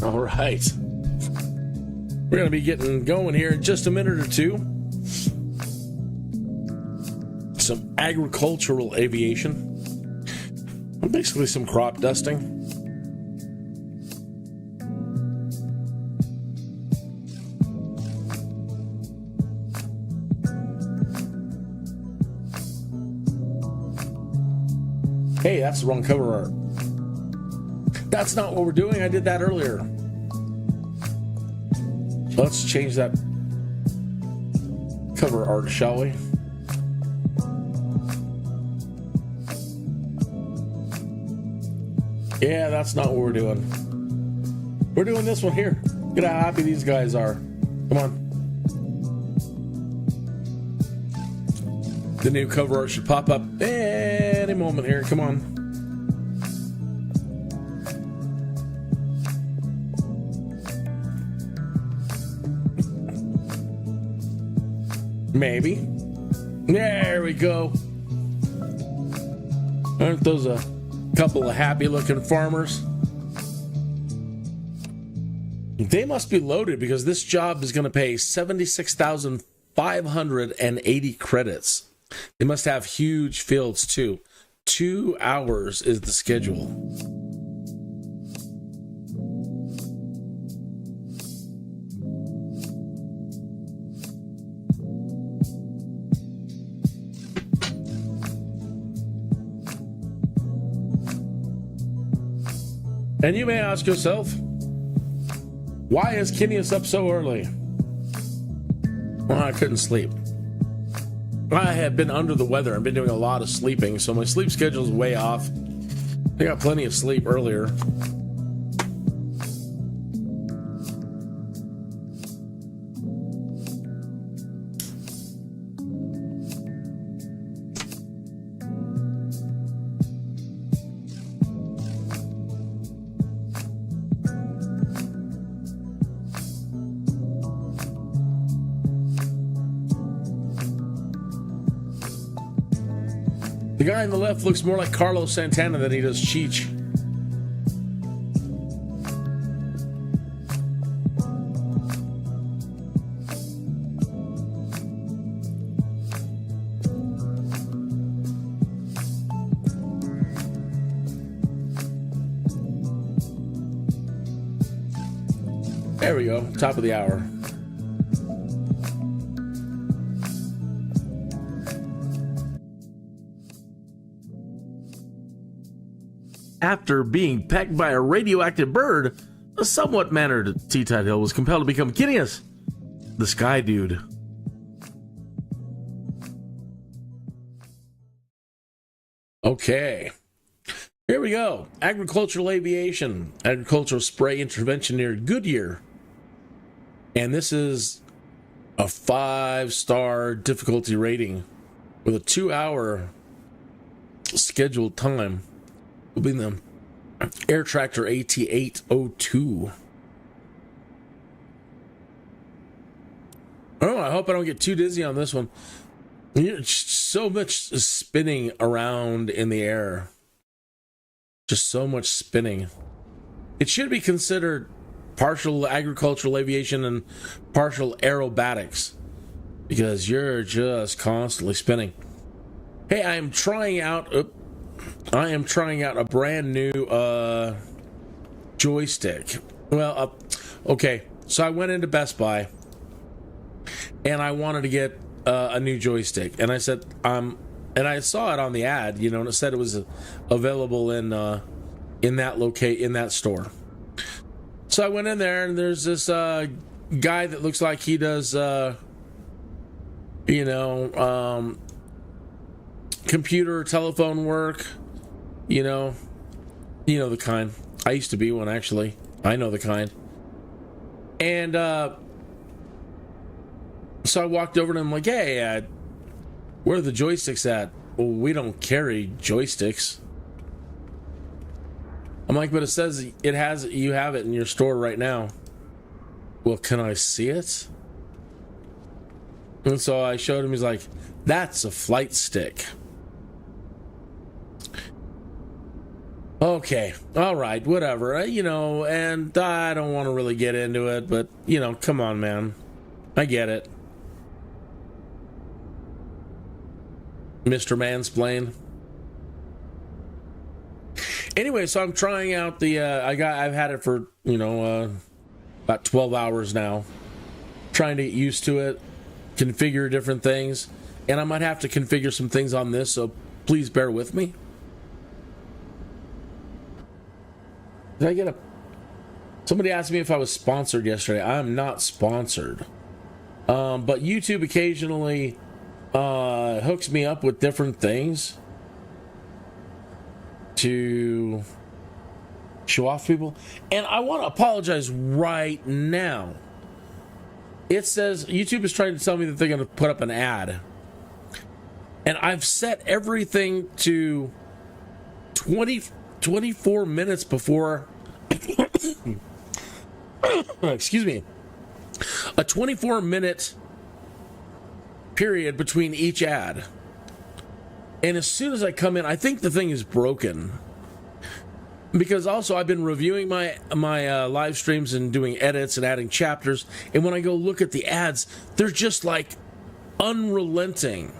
All right. We're going to be getting going here in just a minute or two. Some agricultural aviation. Basically some crop dusting. Hey, that's the wrong cover art. That's not what we're doing. I did that earlier. Let's change that cover art, shall we? Yeah, that's not what we're doing. We're doing this one here. Look at how happy these guys are. Come on. The new cover art should pop up any moment here. Come on. Maybe. There we go. Aren't those a couple of happy looking farmers? They must be loaded because this job is going to pay 76,580 credits. They must have huge fields too. 2 hours is the schedule. And you may ask yourself, why is Kinneas up so early? Well, I couldn't sleep. I had been under the weather and been doing a lot of sleeping, so my sleep schedule is way off. I got plenty of sleep earlier. The guy on the left looks more like Carlos Santana than he does Cheech. There we go, top of the hour. After being pecked by a radioactive bird, a somewhat mannered Tuthill was compelled to become Kinneas, the Skydude. Okay, here we go. Agricultural aviation, agricultural spray intervention near Goodyear. And this is a 5-star difficulty rating with a 2-hour scheduled time. Will be the Air Tractor AT802. Oh, I hope I don't get too dizzy on this one. So much spinning around in the air. Just so much spinning. It should be considered partial agricultural aviation and partial aerobatics because you're just constantly spinning. Hey, I am trying out a brand new joystick. Well, okay, so I went into Best Buy and I wanted to get a new joystick, and I said, and I saw it on the ad, and it said it was available in that store. So I went in there, and there's this guy that looks like he does, computer, telephone work, the kind. I used to be one, actually. I know the kind. And so I walked over to him like, hey, where are the joysticks at? Well, we don't carry joysticks. I'm like, but it says you have it in your store right now. Well, can I see it? And so I showed him. He's like, that's a flight stick. Okay, all right, whatever. You know, and I don't want to really get into it, but, you know, come on, man. I get it. Mr. Mansplain. Anyway, so I'm trying out the, I've had it for, you know, about 12 hours now. Trying to get used to it, configure different things, and I might have to configure some things on this, so please bear with me. Did I get a... Somebody asked me if I was sponsored yesterday. I'm not sponsored. But YouTube occasionally hooks me up with different things to show off people. And I want to apologize right now. It says YouTube is trying to tell me that they're going to put up an ad. And I've set everything to 24 minutes before... excuse me. A 24-minute period between each ad. And as soon as I come in, I think the thing is broken. Because also I've been reviewing my live streams and doing edits and adding chapters. And when I go look at the ads, they're just like unrelenting.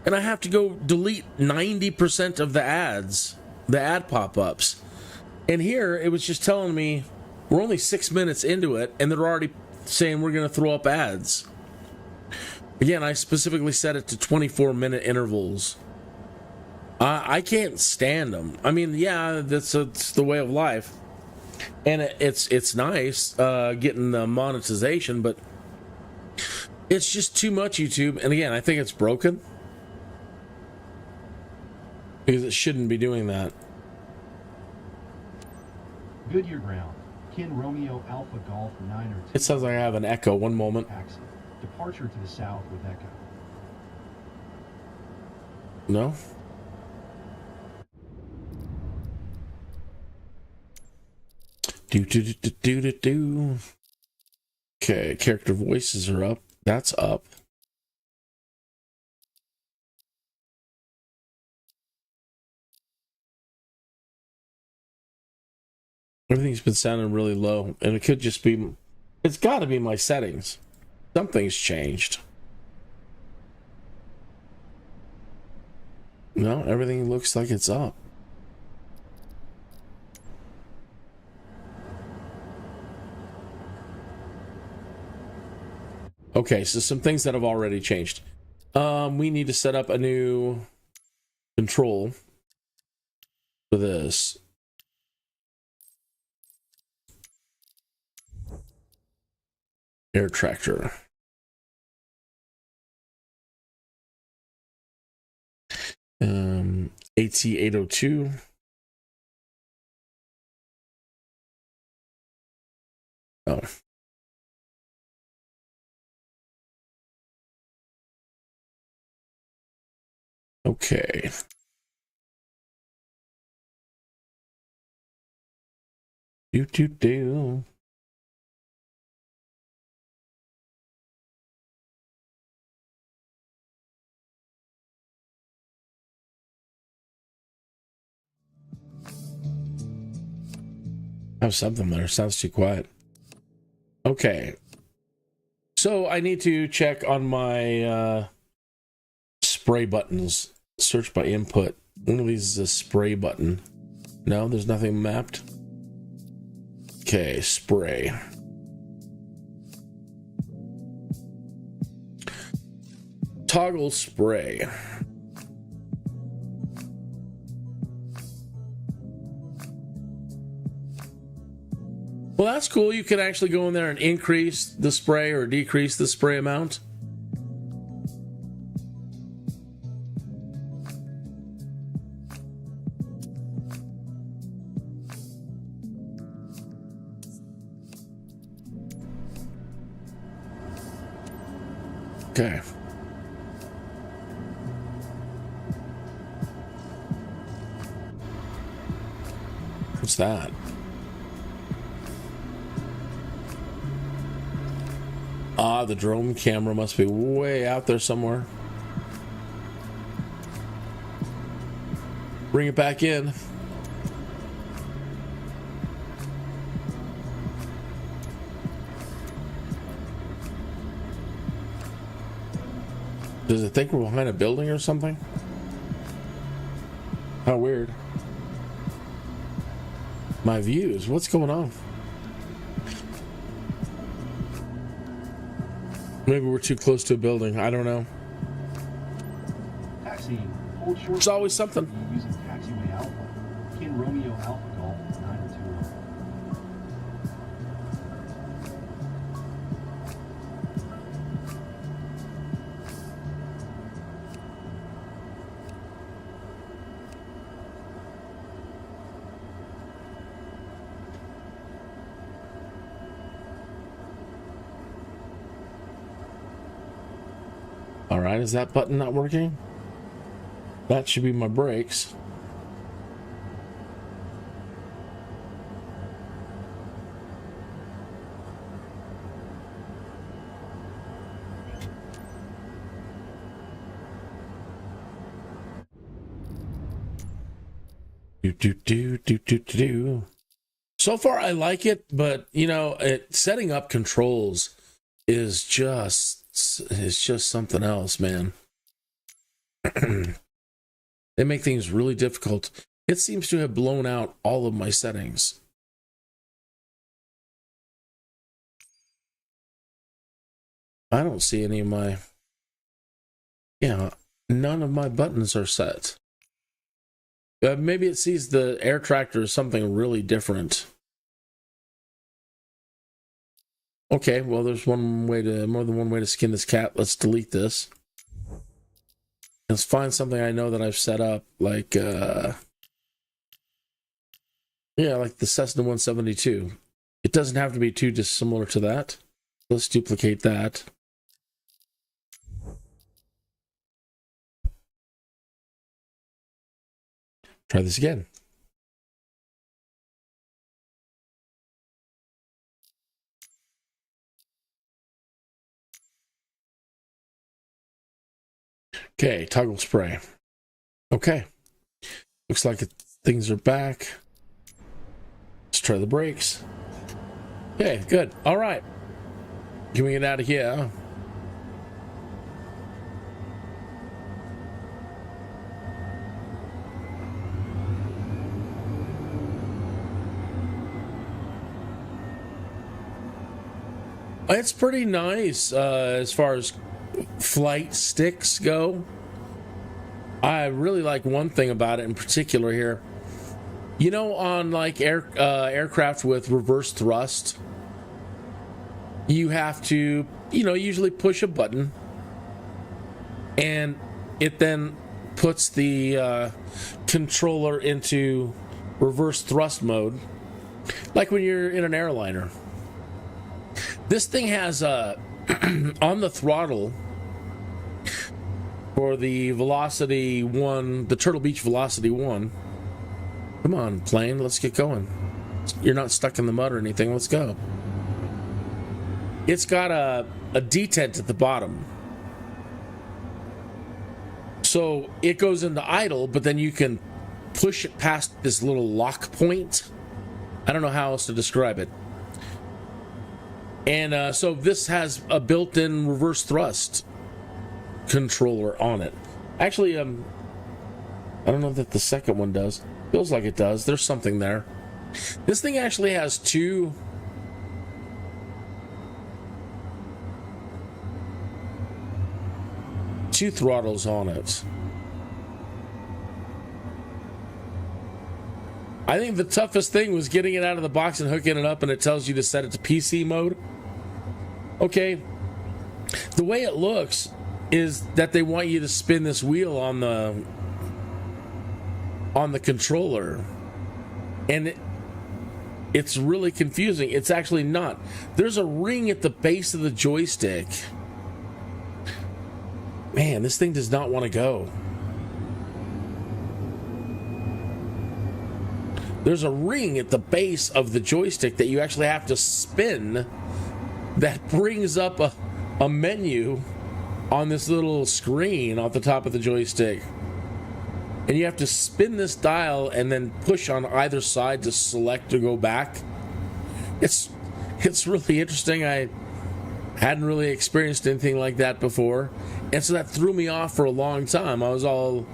And I have to go delete 90% of the ads, the ad pop-ups. And here it was just telling me we're only 6 minutes into it and they're already saying we're going to throw up ads. Again, I specifically set it to 24-minute intervals. I can't stand them. I mean, yeah, it's the way of life. And it's nice getting the monetization, but it's just too much, YouTube. And again, I think it's broken. Because it shouldn't be doing that. Goodyear ground. Kin Romeo Alpha Golf 9 or 2. It sounds like I have an echo. One moment. Taxi. Departure to the south with Echo. No? Do. Okay, character voices are up. That's up. Everything's been sounding really low, and it could just be... It's got to be my settings. Something's changed. No, everything looks like it's up. Okay, so some things that have already changed. We need to set up a new control for this. Air tractor. AT802. Oh. Okay. Do. Have something there. Sounds too quiet. Okay. So I need to check on my spray buttons. Search by input. One of these is a spray button. No, there's nothing mapped. Okay, spray. Toggle spray. Well, that's cool. You can actually go in there and increase the spray or decrease the spray amount. Okay. What's that? Ah, the drone camera must be way out there somewhere. Bring it back in. Does it think we're behind a building or something? How weird. My views, what's going on? Maybe we're too close to a building, I don't know. Taxi. Hold short. There's always something. Using taxiway Alpha. Kin Romeo Alpha Golf 921. All right, is that button not working? That should be my brakes. Do. So far, I like it, but you know, setting up controls is just something else, man. They make things really difficult. It seems to have blown out all of my settings. I don't see any of my... Yeah, none of my buttons are set. Maybe it sees the air tractor as something really different. Okay, well, there's more than one way to skin this cat. Let's delete this. Let's find something I know that I've set up, like, yeah, like the Cessna 172. It doesn't have to be too dissimilar to that. Let's duplicate that. Try this again. Okay, toggle spray. Okay. Looks like things are back. Let's try the brakes. Okay, good. All right. Can we get out of here? It's pretty nice as far as flight sticks go. I really like one thing about it in particular here. You know, on like aircraft with reverse thrust, you have to, you know, usually push a button, and it then puts the controller into reverse thrust mode, like when you're in an airliner. This thing has on the throttle for the Velocity 1, the Turtle Beach Velocity 1. Come on, plane, let's get going. You're not stuck in the mud or anything, let's go. It's got a detent at the bottom. So it goes into idle, but then you can push it past this little lock point. I don't know how else to describe it. And so this has a built-in reverse thrust controller on it. Actually, I don't know that the second one does. Feels like it does. There's something there. This thing actually has two throttles on it. I think the toughest thing was getting it out of the box and hooking it up, and it tells you to set it to PC mode. Okay, the way it looks is that they want you to spin this wheel on the controller, and it's really confusing. It's actually not. There's a ring at the base of the joystick. Man, this thing does not want to go. There's a ring at the base of the joystick that you actually have to spin that brings up a menu on this little screen off the top of the joystick. And you have to spin this dial and then push on either side to select to go back. It's really interesting. I Hadn't really experienced anything like that before. And so that threw me off for a long time. I was all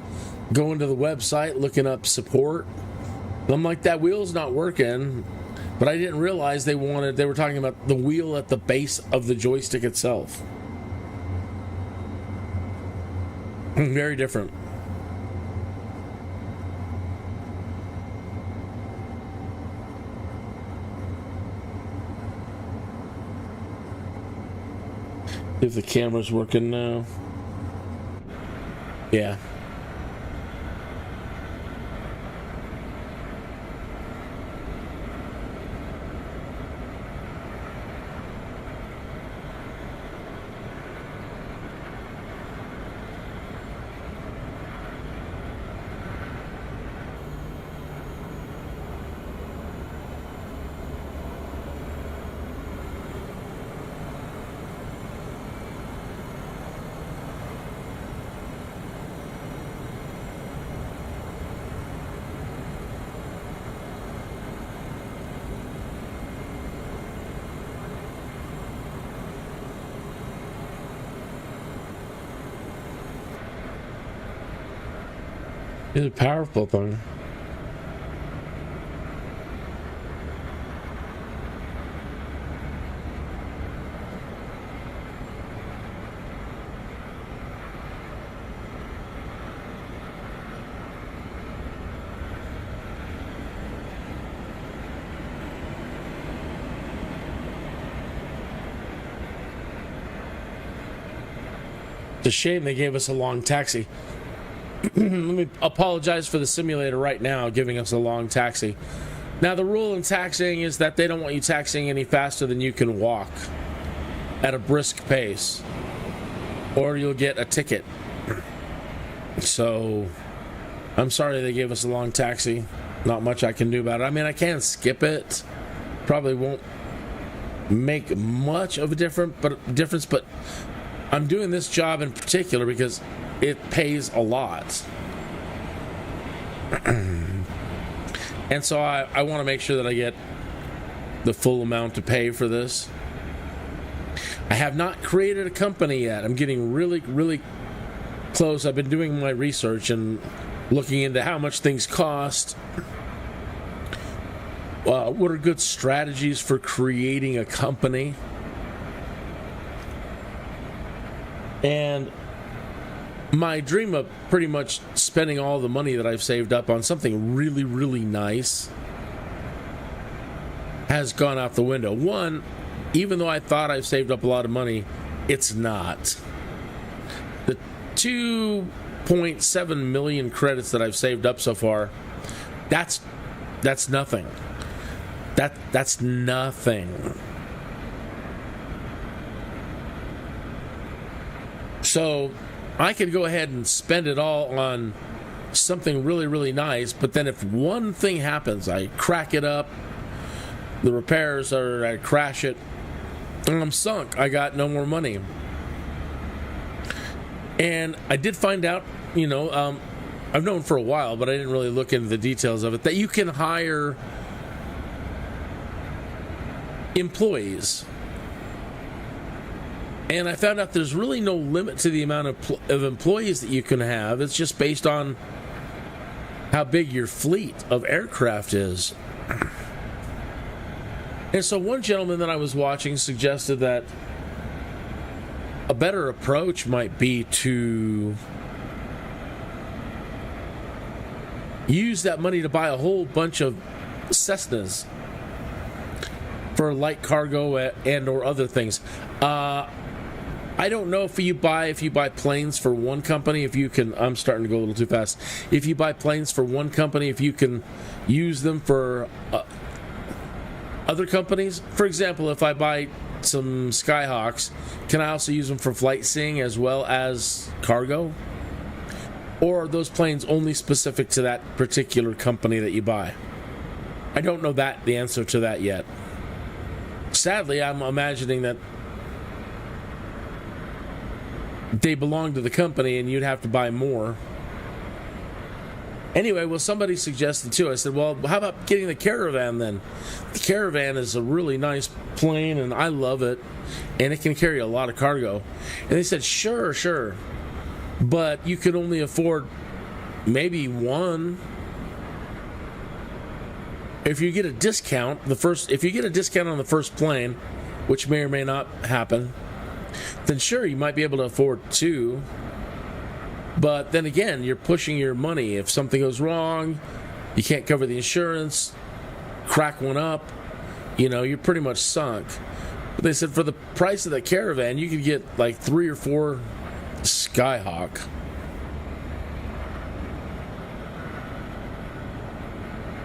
going to the website, looking up support. I'm like, that wheel's not working. But I didn't realize they were talking about the wheel at the base of the joystick itself. Very different. If the camera's working now. Yeah. It's a powerful thing. It's a shame they gave us a long taxi. Let me apologize for the simulator right now giving us a long taxi. Now, the rule in taxiing is that they don't want you taxiing any faster than you can walk at a brisk pace, or you'll get a ticket. So, I'm sorry they gave us a long taxi. Not much I can do about it. I mean, I can skip it. Probably won't make much of a difference, but I'm doing this job in particular because it pays a lot. And so I want to make sure that I get the full amount to pay for this. I have not created a company yet. I'm getting really, really close. I've been doing my research and looking into how much things cost. What are good strategies for creating a company? And my dream of pretty much spending all the money that I've saved up on something really, really nice has gone out the window. One, even though I thought I've saved up a lot of money, it's not. The 2.7 million credits that I've saved up so far, that's nothing. That's nothing. So I could go ahead and spend it all on something really, really nice, but then if one thing happens, I crack it up, the repairs, or I crash it, and I'm sunk. I got no more money. And I did find out, I've known for a while, but I didn't really look into the details of it, that you can hire employees. And I found out there's really no limit to the amount of employees that you can have. It's just based on how big your fleet of aircraft is. And so one gentleman that I was watching suggested that a better approach might be to use that money to buy a whole bunch of Cessnas for light cargo and or other things. I don't know if you buy planes for one company, if you can, I'm starting to go a little too fast. If you buy planes for one company, if you can use them for other companies. For example, if I buy some Skyhawks, can I also use them for flight seeing as well as cargo? Or are those planes only specific to that particular company that you buy? I don't know the answer to that yet. Sadly, I'm imagining that they belong to the company and you'd have to buy more. Anyway, well, somebody suggested too. I said, well, how about getting the Caravan then? The Caravan is a really nice plane, and I love it, and it can carry a lot of cargo. And they said, sure, but you could only afford maybe one. If you get a discount, if you get a discount on the first plane, which may or may not happen, then sure, you might be able to afford two. But then again, you're pushing your money. If something goes wrong, you can't cover the insurance, crack one up, you're pretty much sunk. But they said for the price of the Caravan, you could get like 3 or 4 Skyhawk.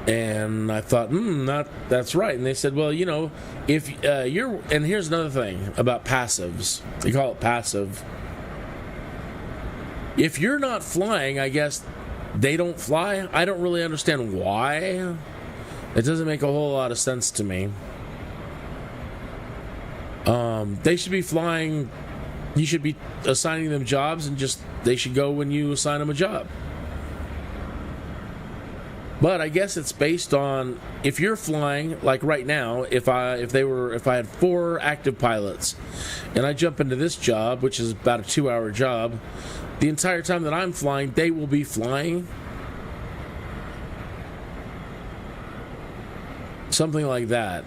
And I thought, that's right. And they said, well, if you're, and here's another thing about passives. They call it passive. If you're not flying, I guess they don't fly. I don't really understand why. It doesn't make a whole lot of sense to me. They should be flying. You should be assigning them jobs, and they should go when you assign them a job. But I guess it's based on if you're flying, like right now, if I had 4 active pilots and I jump into this job, which is about a 2-hour job, the entire time that I'm flying, they will be flying. Something like that.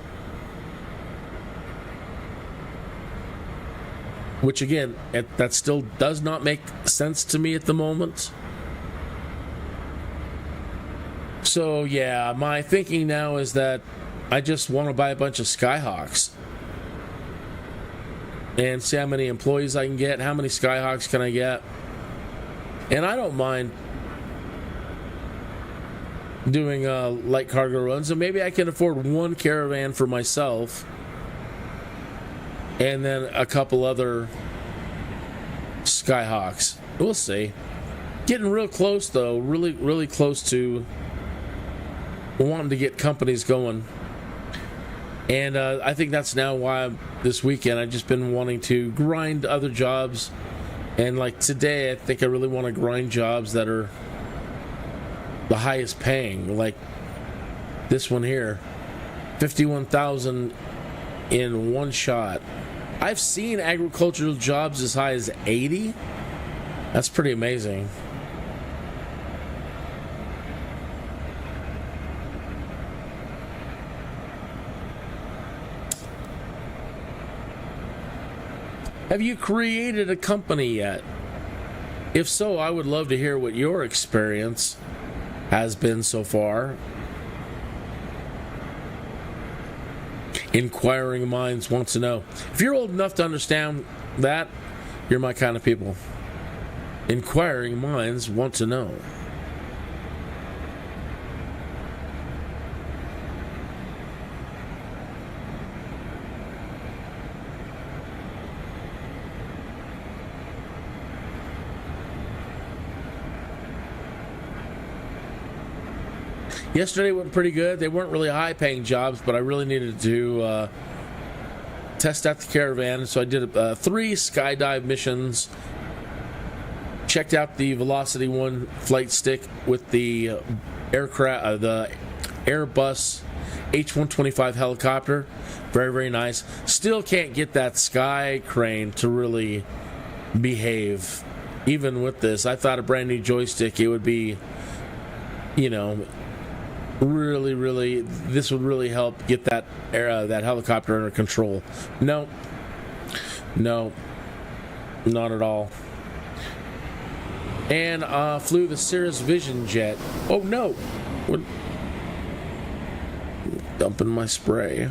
Which again, that still does not make sense to me at the moment. So yeah, my thinking now is that I just want to buy a bunch of Skyhawks and see how many employees I can get. How many Skyhawks can I get? And I don't mind doing light cargo runs, and maybe I can afford one Caravan for myself and then a couple other Skyhawks. We'll see. Getting real close though, really close to wanting to get companies going. And I think that's now why this weekend I've just been wanting to grind other jobs. And like today, I think I really want to grind jobs that are the highest paying. Like this one here, 51,000 in one shot. I've seen agricultural jobs as high as 80. That's pretty amazing. Have you created a company yet? If so, I would love to hear what your experience has been so far. Inquiring minds want to know. If you're old enough to understand that, you're my kind of people. Inquiring minds want to know. Yesterday went pretty good. They weren't really high-paying jobs, but I really needed to test out the Caravan. So I did 3 Skydive missions. Checked out the Velocity 1 flight stick with the aircraft, the Airbus H-125 helicopter. Very, very nice. Still can't get that Sky Crane to really behave. Even with this, I thought a brand new joystick, it would be, really, this would really help get that helicopter under control. No, not at all. And flew the Cirrus Vision jet. Oh no! What? Dumping my spray.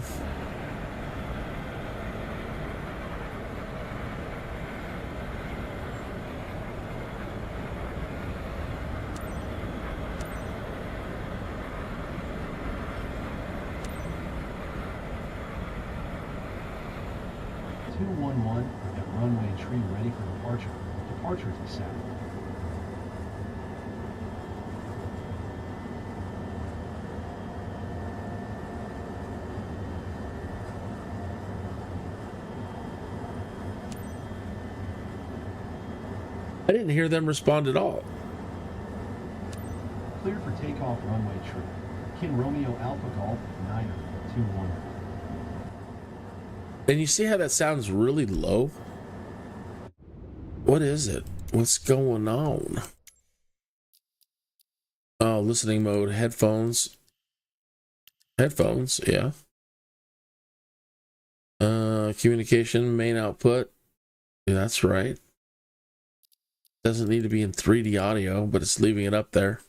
At runway tree ready for departure. Departure is set. I didn't hear them respond at all. Clear for for takeoff runway trip. Kin Romeo Alpha Golf 921. And you see how that sounds really low? What is it? What's going on? Oh, listening mode, headphones. Headphones, yeah. Communication, main output. Yeah, that's right. Doesn't need to be in 3D audio, but it's leaving it up there.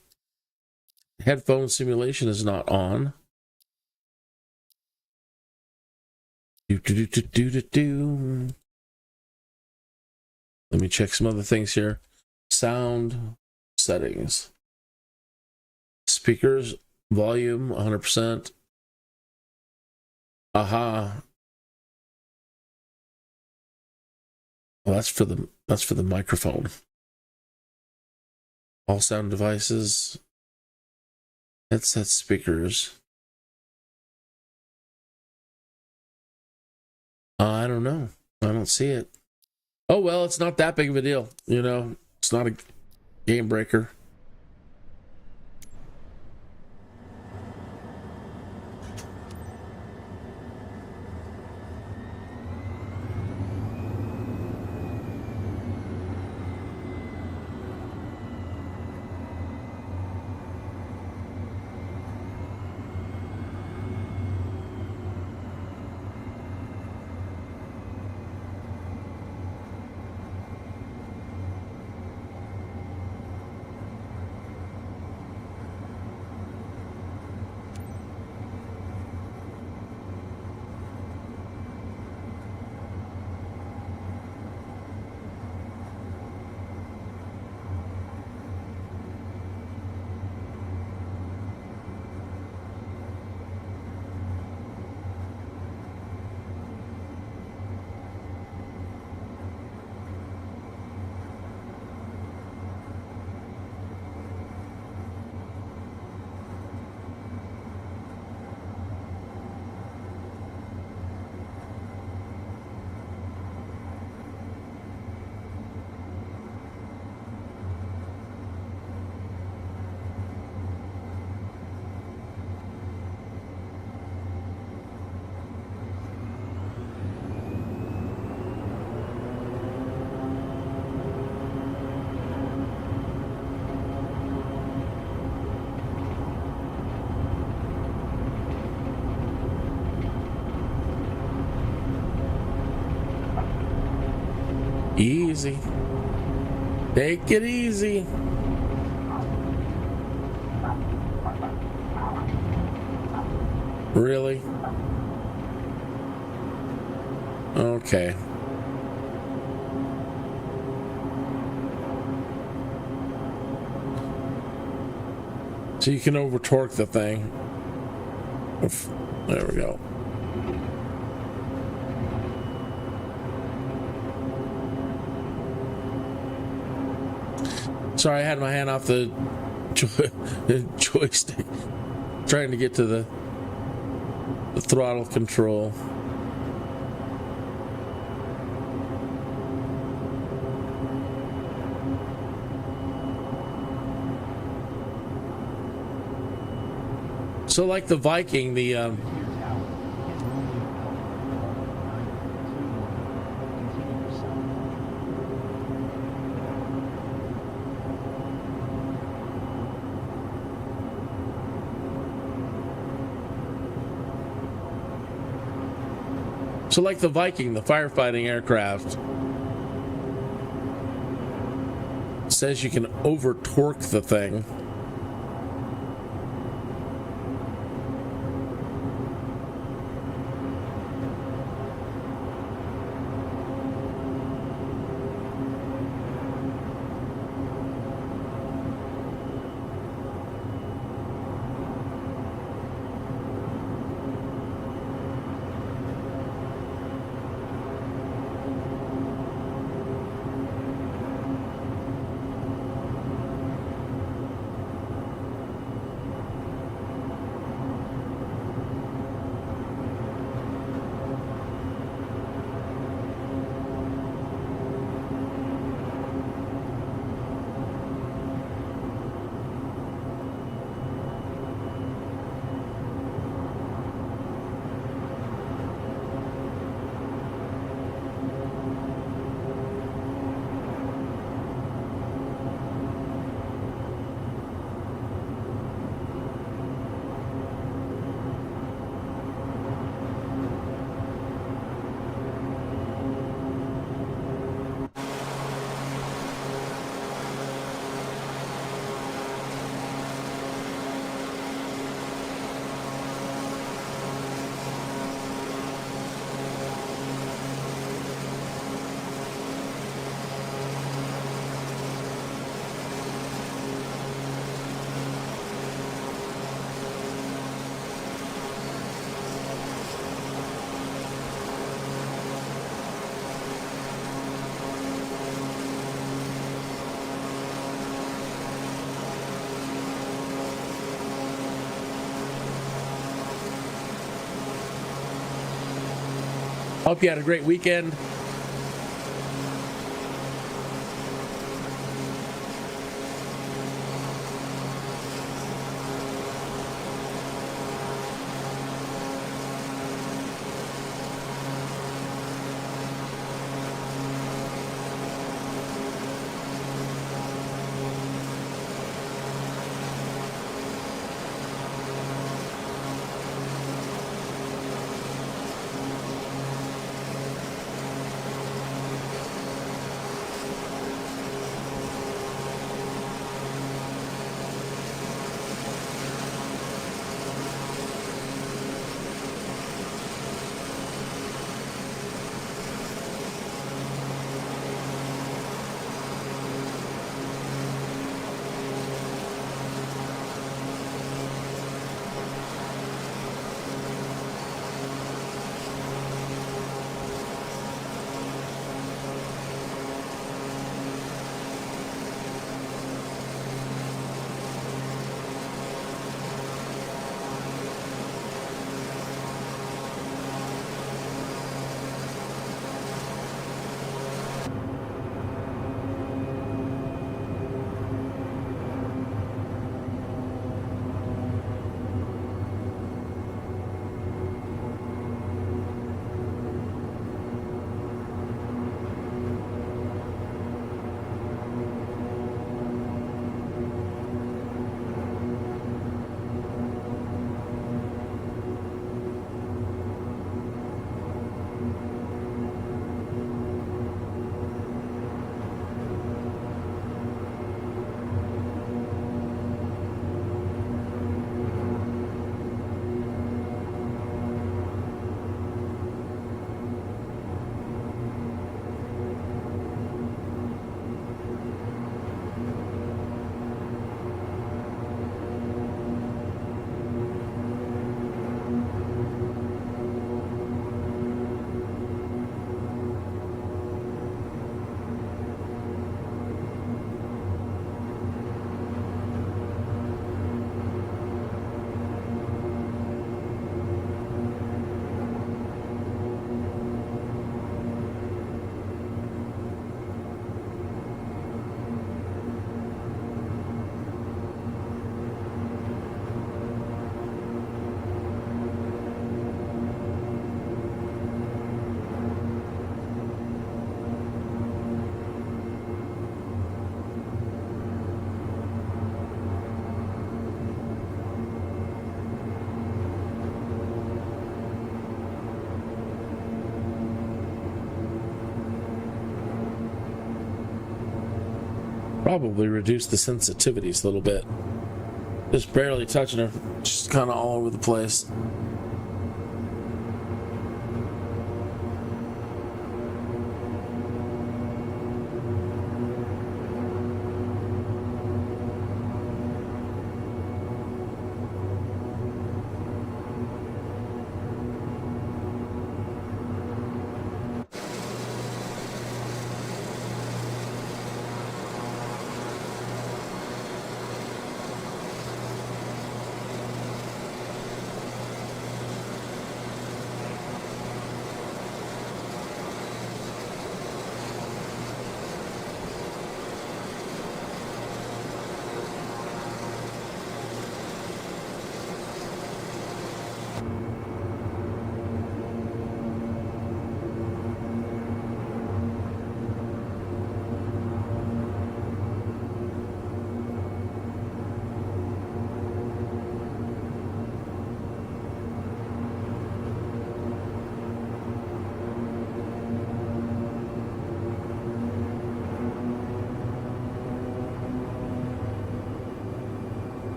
Headphone simulation is not on. Let me check some other things here. Sound settings. Speakers, volume 100%. Aha. Well, that's for the microphone. All sound devices. Headset speakers. I don't know. I don't see it. Oh, well, it's not that big of a deal. You know, it's not a game breaker. Easy. Take it easy. Really? Okay. So you can over torque the thing. Oof. There we go. Sorry, I had my hand off the joystick, trying to get to the throttle control. So, like the Viking, the Viking, the firefighting aircraft, says you can over torque the thing. Hope you had a great weekend. Probably reduce the sensitivities a little bit. Just barely touching her, just kind of all over the place.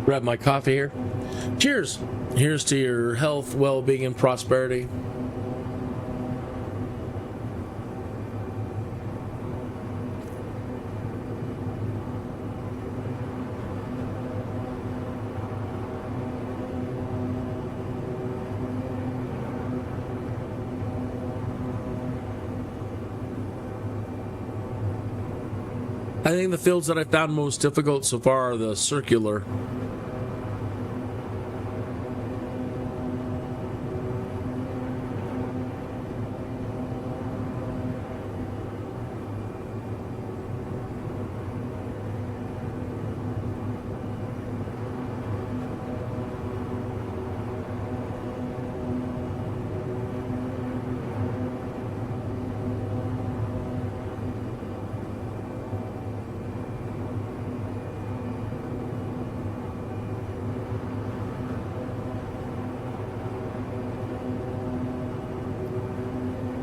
Grab my coffee here. Cheers. Here's to your health, well-being, and prosperity. I think the fields that I found most difficult so far are the circular.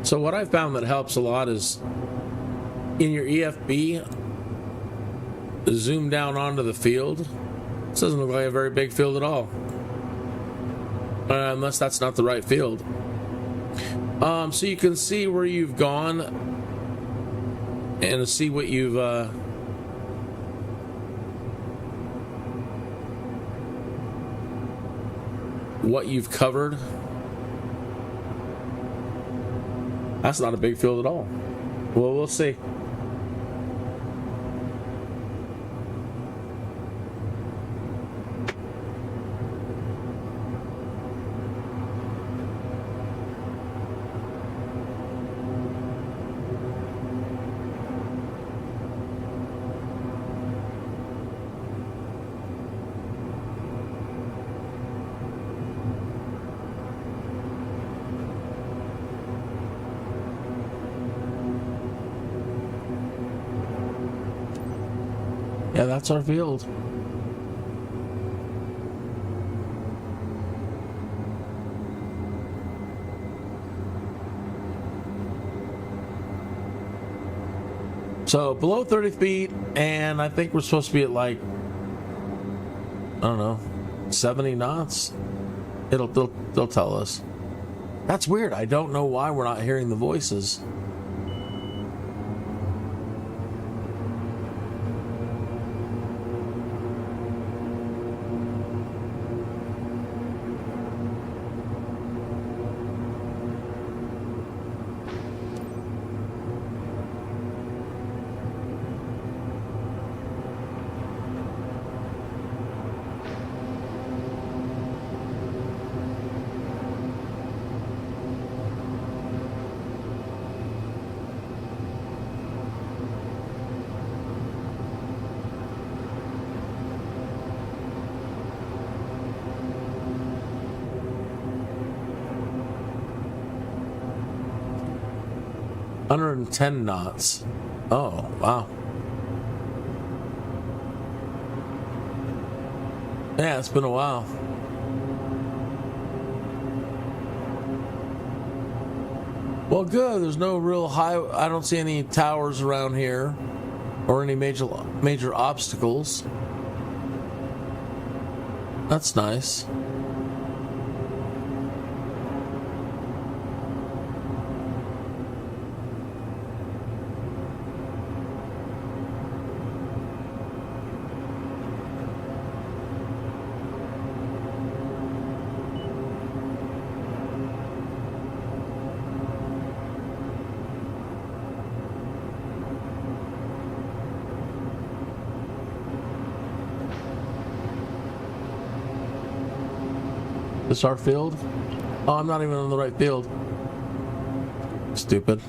So what I found that helps a lot is in your EFB, zoom down onto the field. This doesn't look like a very big field at all. Unless that's not the right field. So you can see where you've gone and see what you've covered. That's not a big field at all. Well, we'll see. Yeah, that's our field. So below 30 feet, and I think we're supposed to be at like, I don't know, 70 knots. They'll tell us. That's weird. I don't know why we're not hearing the voices. Hundred and 10 knots. Oh, wow. Yeah, it's been a while. Well, good. There's no real high. I don't see any towers around here or any major obstacles. That's nice. This our field? Oh, I'm not even on the right field. Stupid.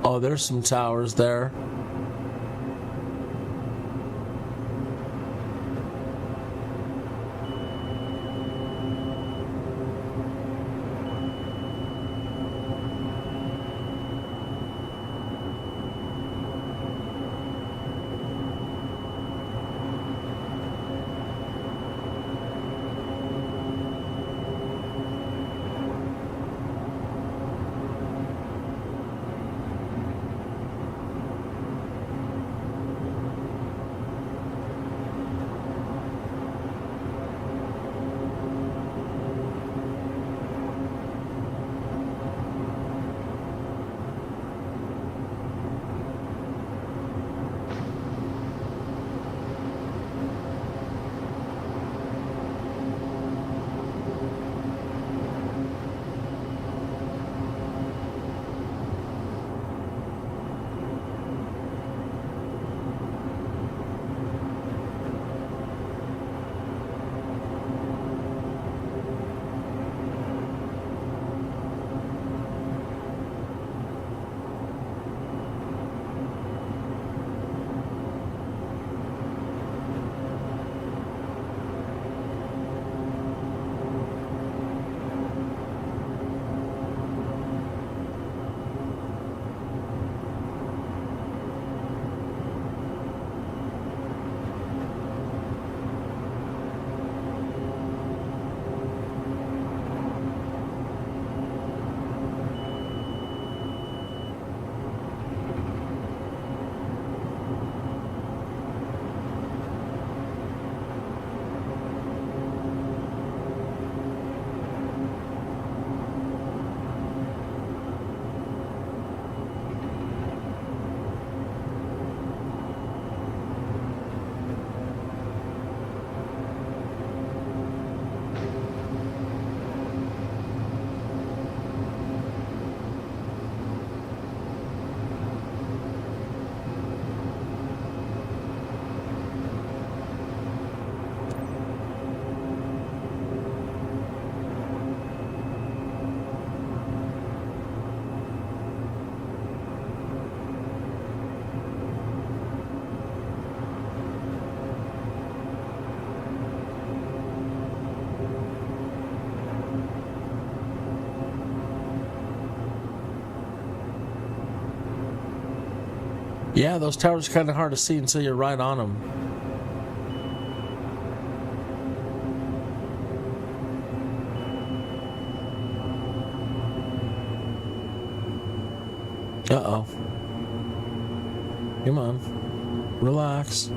Oh, there's some towers there. Yeah, those towers are kind of hard to see until you're right on them. Uh-oh. Come on. Relax.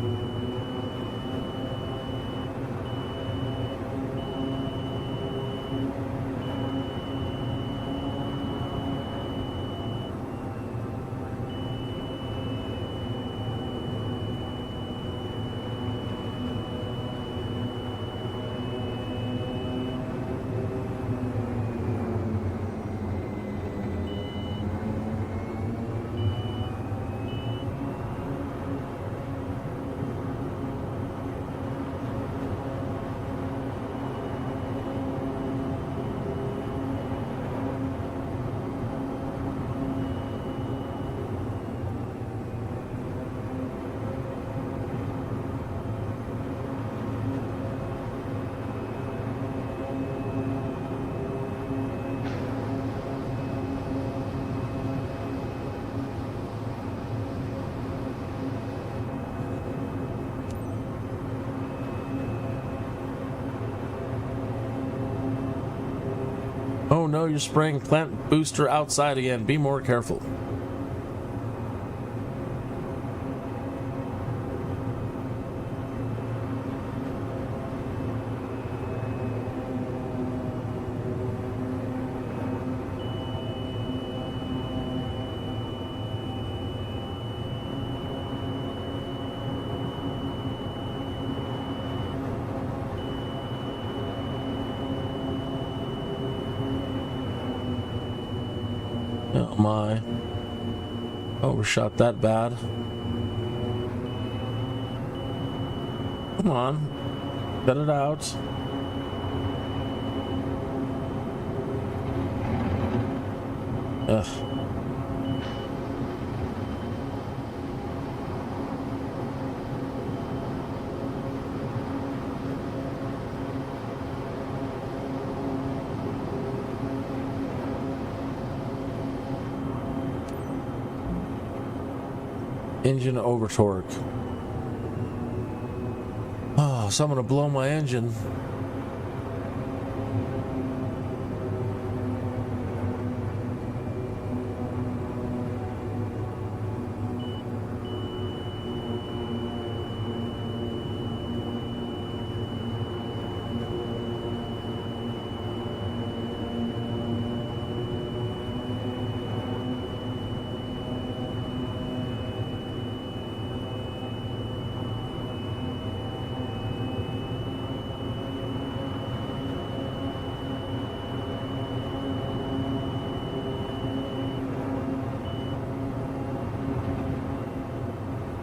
Oh no, you're spraying plant booster outside again. Be more careful. Oh my. Overshot that bad. Come on. Cut it out. Ugh. Engine over torque. Oh, so I'm gonna blow my engine.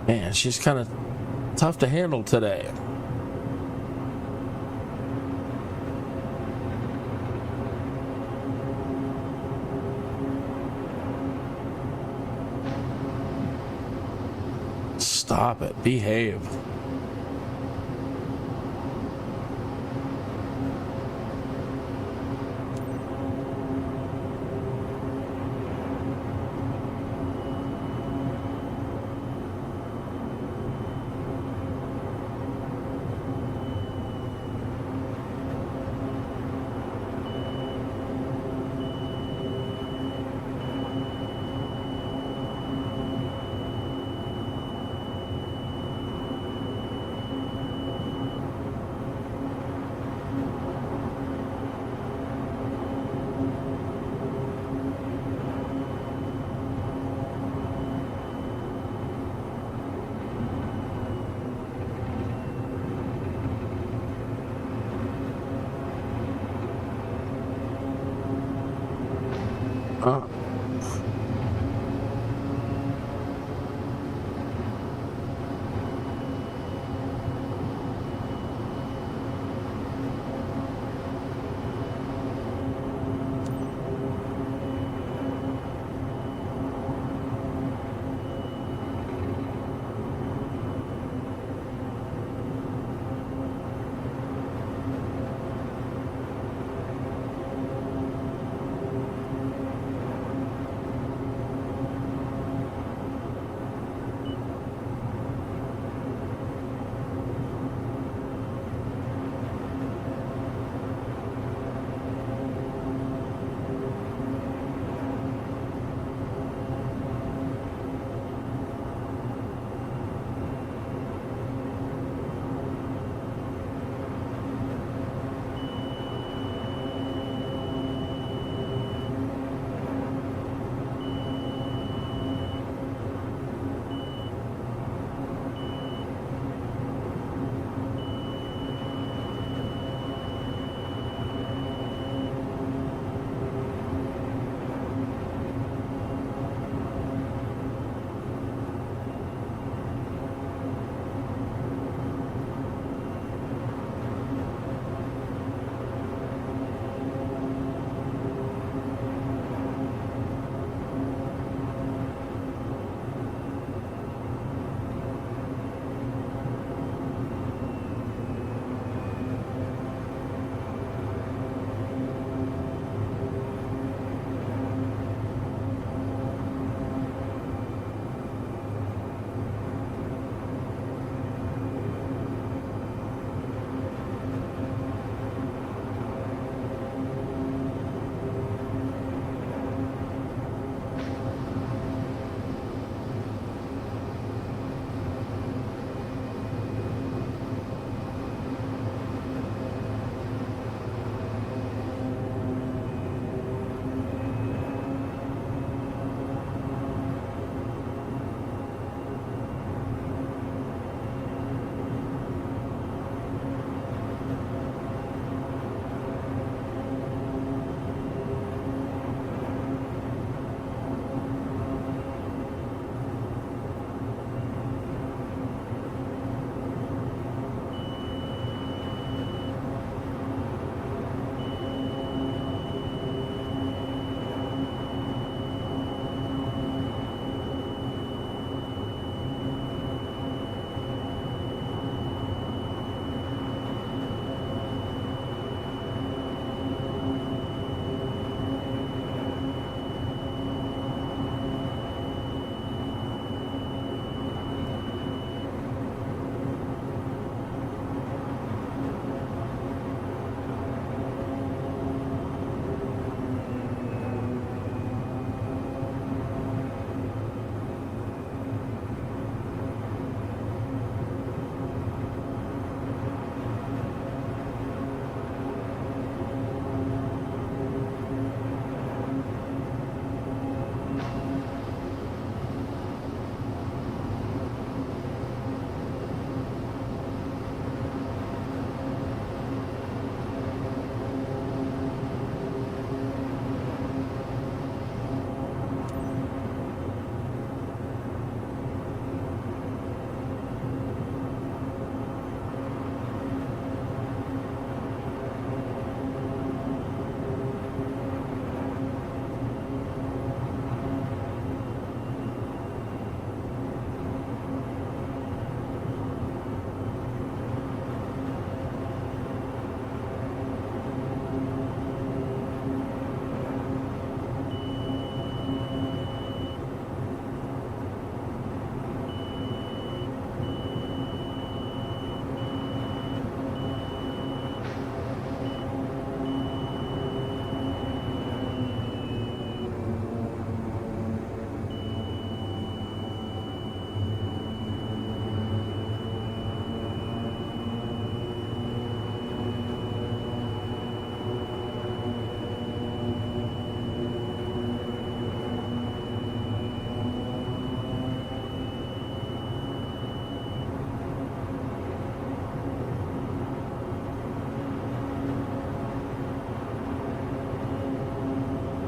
Man, she's kind of tough to handle today. Stop it. Behave.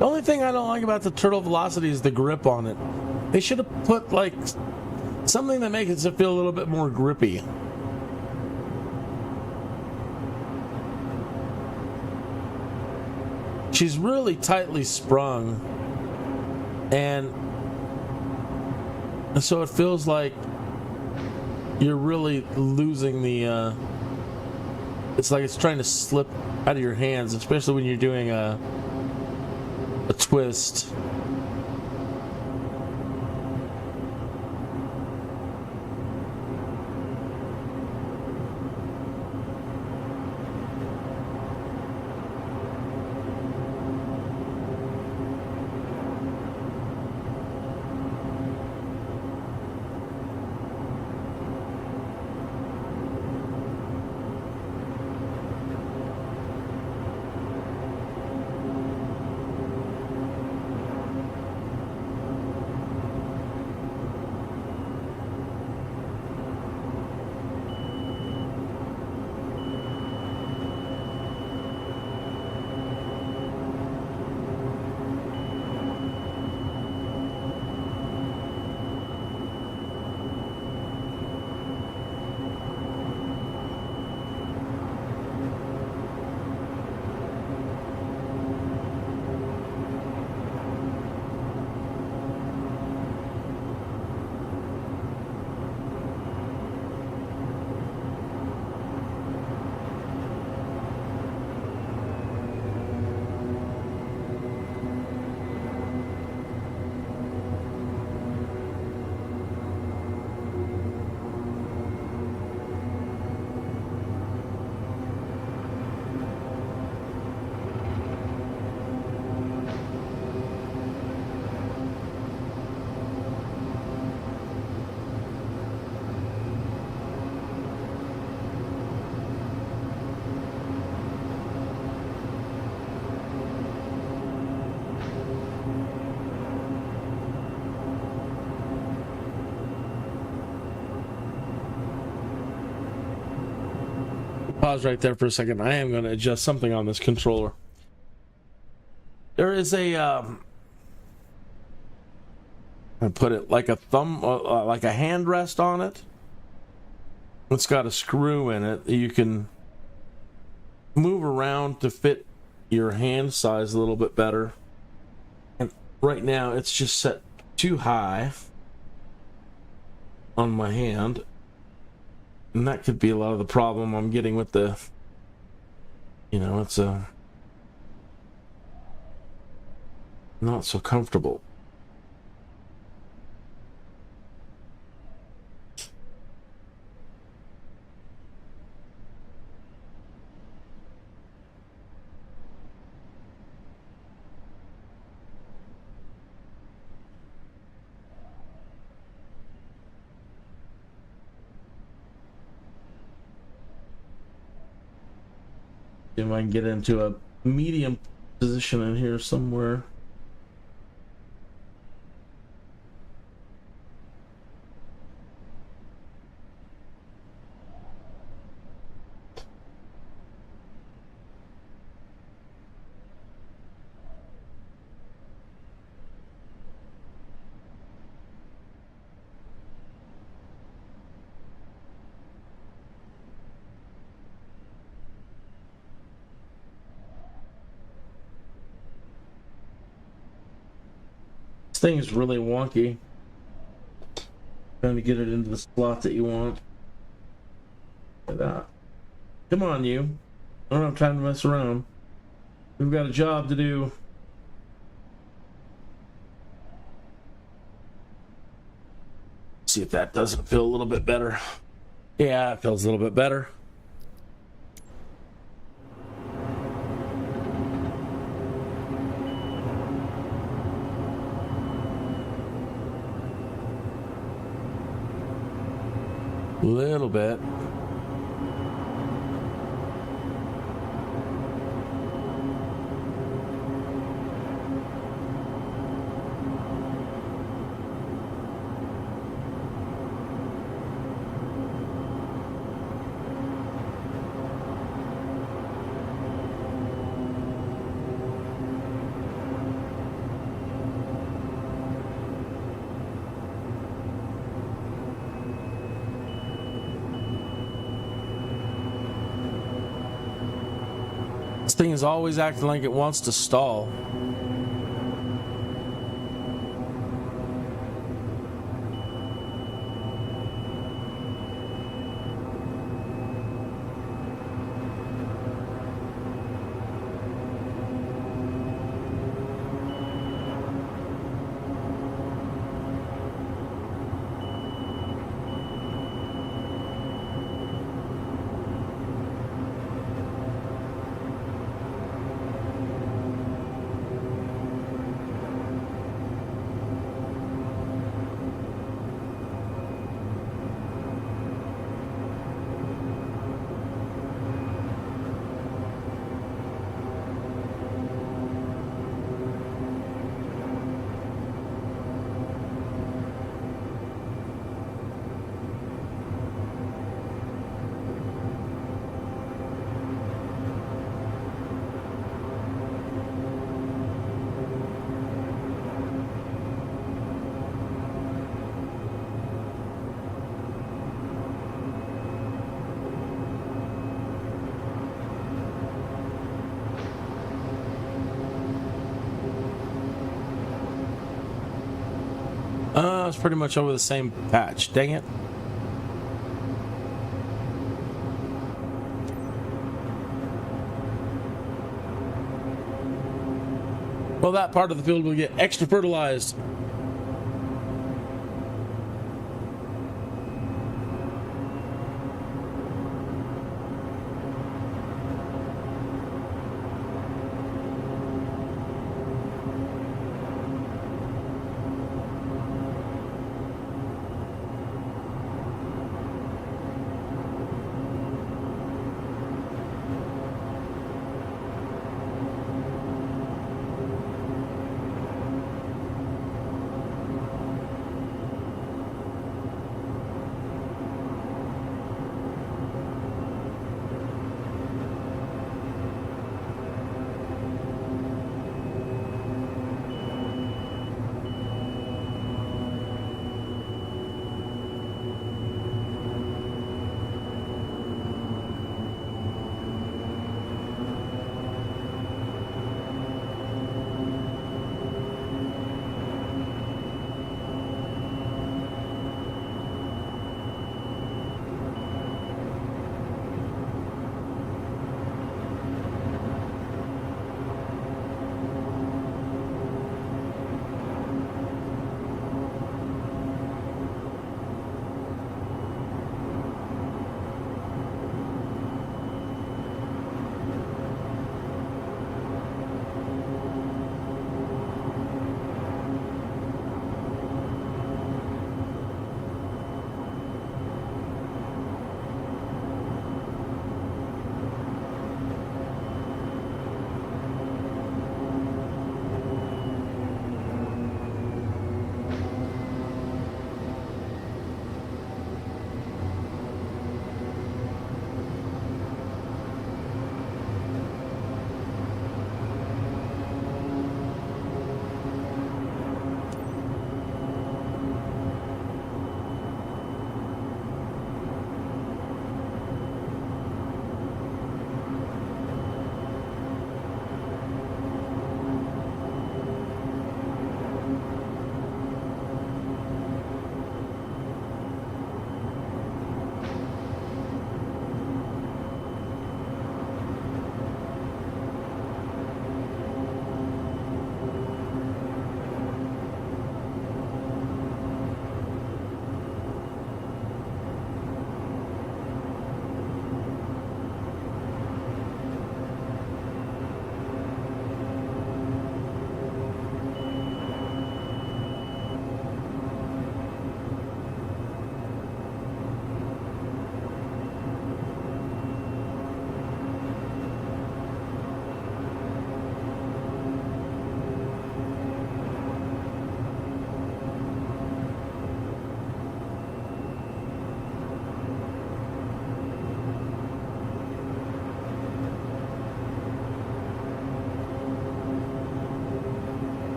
The only thing I don't like about the Turtle Velocity is the grip on it. They should have put like something that makes it feel a little bit more grippy. She's really tightly sprung, and so it feels like you're really losing the it's like it's trying to slip out of your hands, especially when you're doing a twist. Pause right there for a second. I am going to adjust something on this controller. There is a I put it like a thumb, like a hand rest on it. It's got a screw in it that you can move around to fit your hand size a little bit better. And right now it's just set too high on my hand. And that could be a lot of the problem I'm getting with the, it's not so comfortable. If I can get into a medium position in here somewhere. Thing is really wonky. Trying to get it into the slot that you want. Like that. Come on, you. I don't have time to mess around. We've got a job to do. See if that doesn't feel a little bit better. Yeah, it feels a little bit better. Little bit. thing is always acting like it wants to stall. It's pretty much over the same patch. Dang it. Well, that part of the field will get extra fertilized.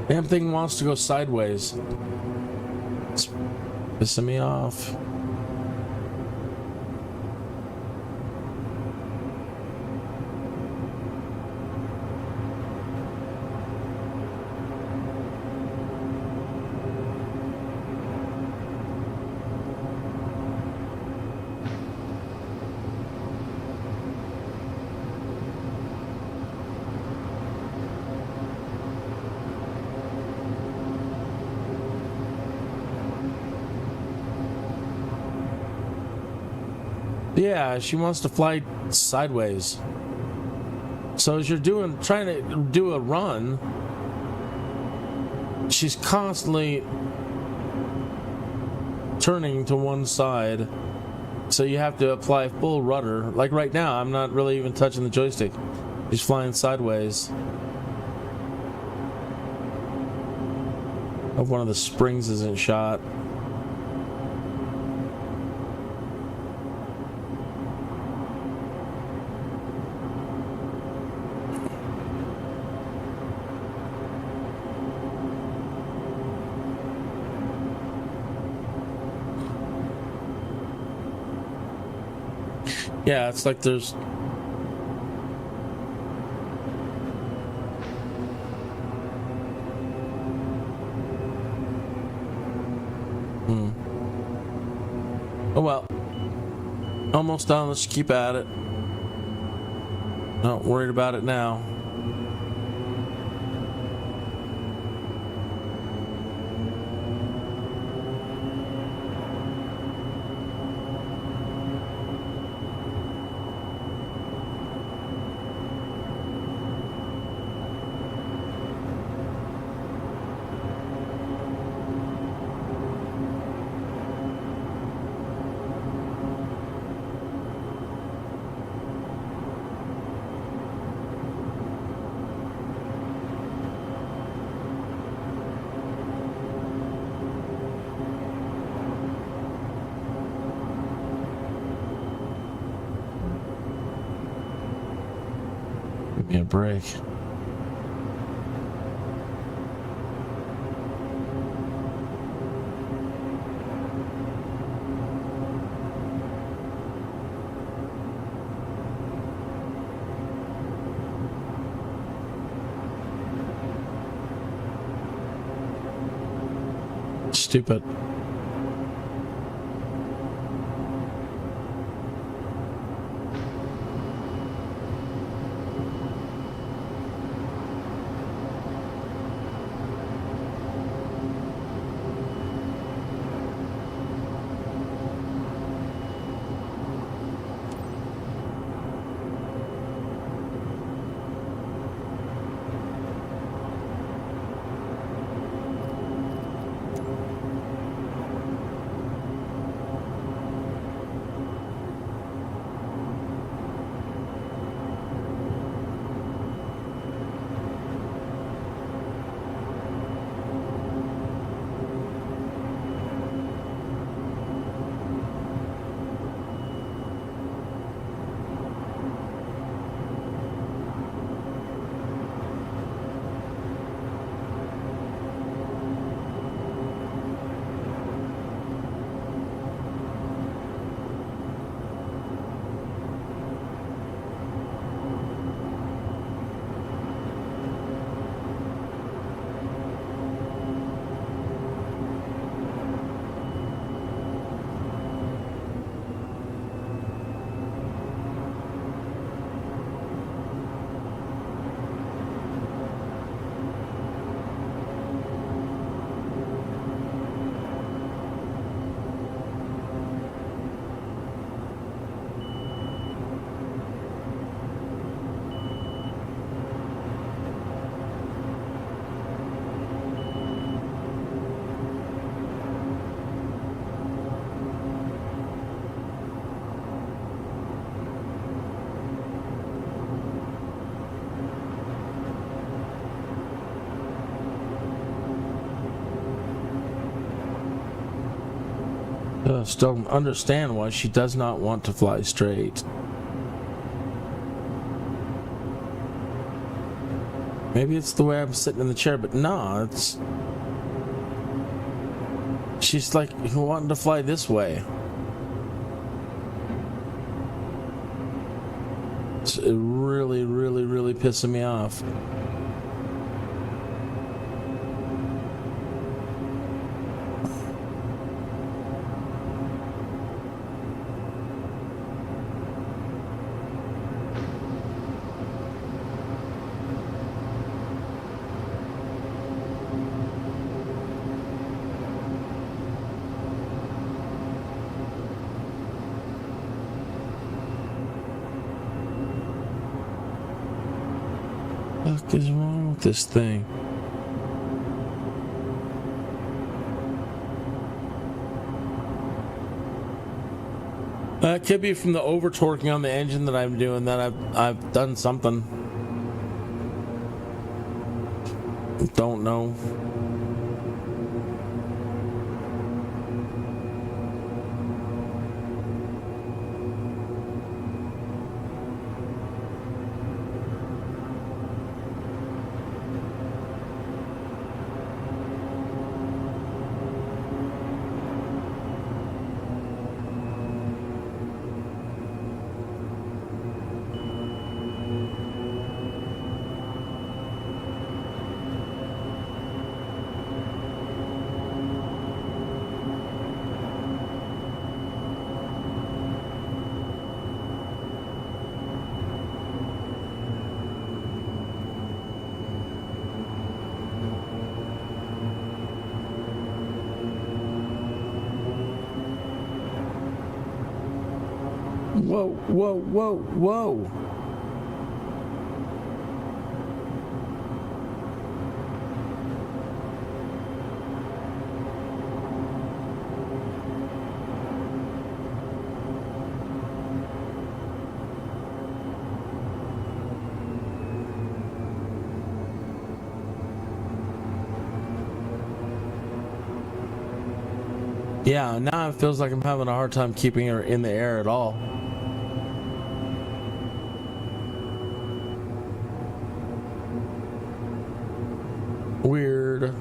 Damn thing wants to go sideways. It's pissing me off. Yeah, she wants to fly sideways. So as you're trying to do a run, she's constantly turning to one side. So you have to apply full rudder. Like right now, I'm not really even touching the joystick. She's flying sideways. Hope one of the springs isn't shot. Yeah, it's like there's... Oh well. Almost done, let's keep at it. Not worried about it now. Give me a break. Stupid. Still don't understand why she does not want to fly straight. Maybe it's the way I'm sitting in the chair, but no, it's... She's like wanting to fly this way. It's really, really, really pissing me off. What the fuck is wrong with this thing? It could be from the over torquing on the engine that I'm doing, that I've done something. Don't know. Whoa, whoa, whoa, whoa. Yeah, now it feels like I'm having a hard time keeping her in the air at all. Weird.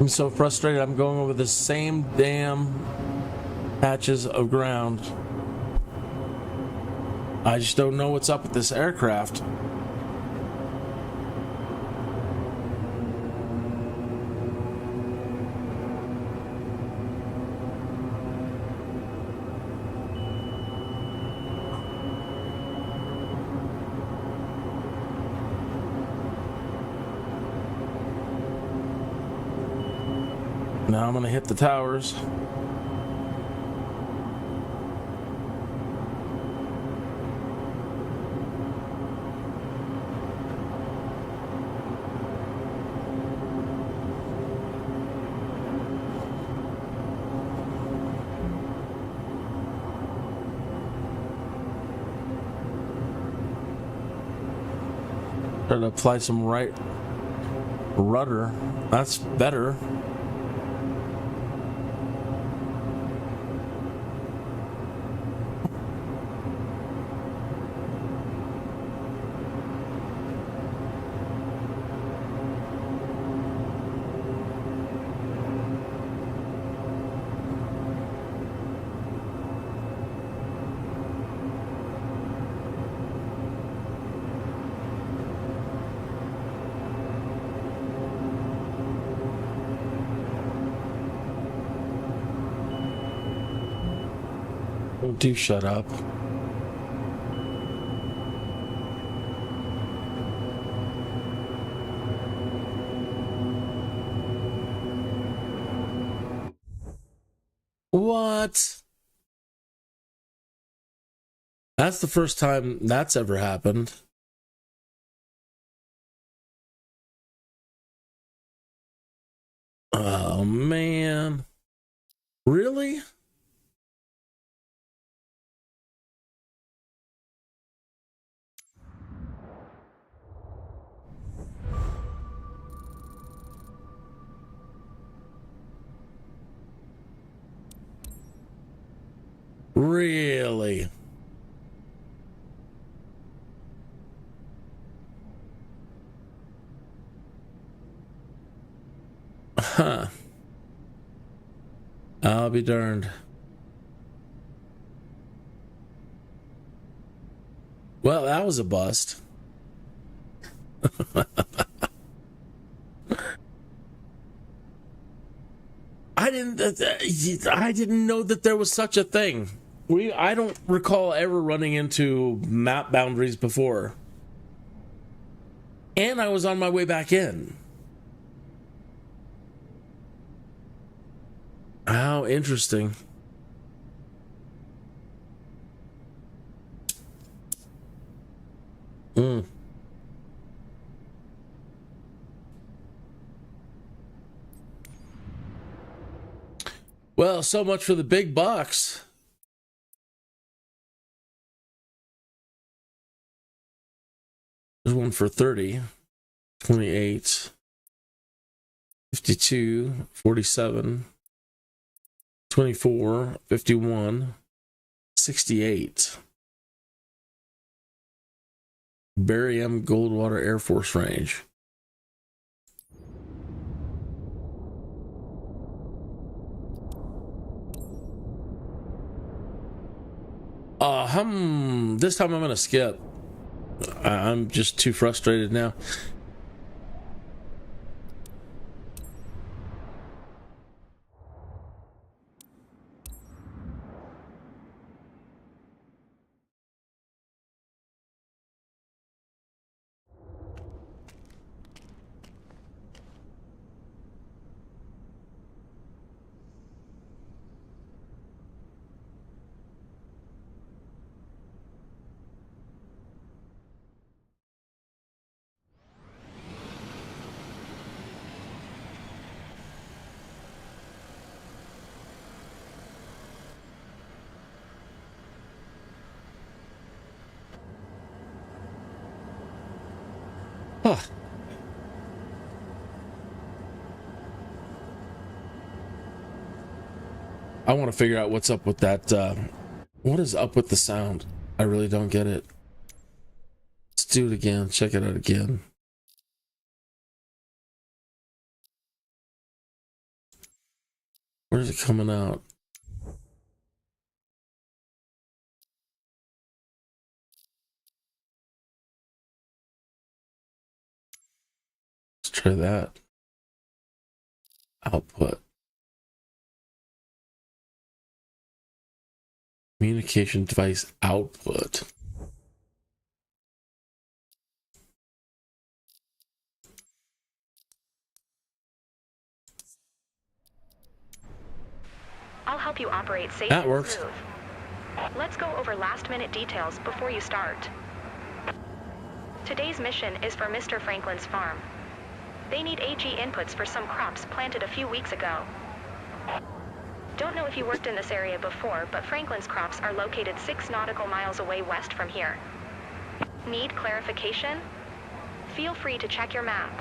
I'm so frustrated. I'm going over the same damn patches of ground. I just don't know what's up with this aircraft. Now I'm going to hit the towers. Try to apply some right rudder. That's better. Do shut up. What? That's the first time that's ever happened. Oh, man. Really? Really? Huh. I'll be darned. Well, that was a bust. I didn't know that there was such a thing. I don't recall ever running into map boundaries before. And I was on my way back in. How interesting. Well, so much for the big bucks. There's one for 30, 28, 52, 47, 24, 51, 68. Barry M. Goldwater Air Force Range. This time I'm going to skip. I'm just too frustrated now. Huh. I want to figure out what's up with that. What is up with the sound? I really don't get it. Let's do it again. Check it out again. Where's it coming out? Let's try that. Output. Communication device output. I'll help you operate safe That and works. smooth. Let's go over last-minute details before you start. Today's mission is for Mr. Franklin's farm. They need AG inputs for some crops planted a few weeks ago. Don't know if you worked in this area before, but Franklin's crops are located 6 nautical miles away west from here. Need clarification? Feel free to check your map.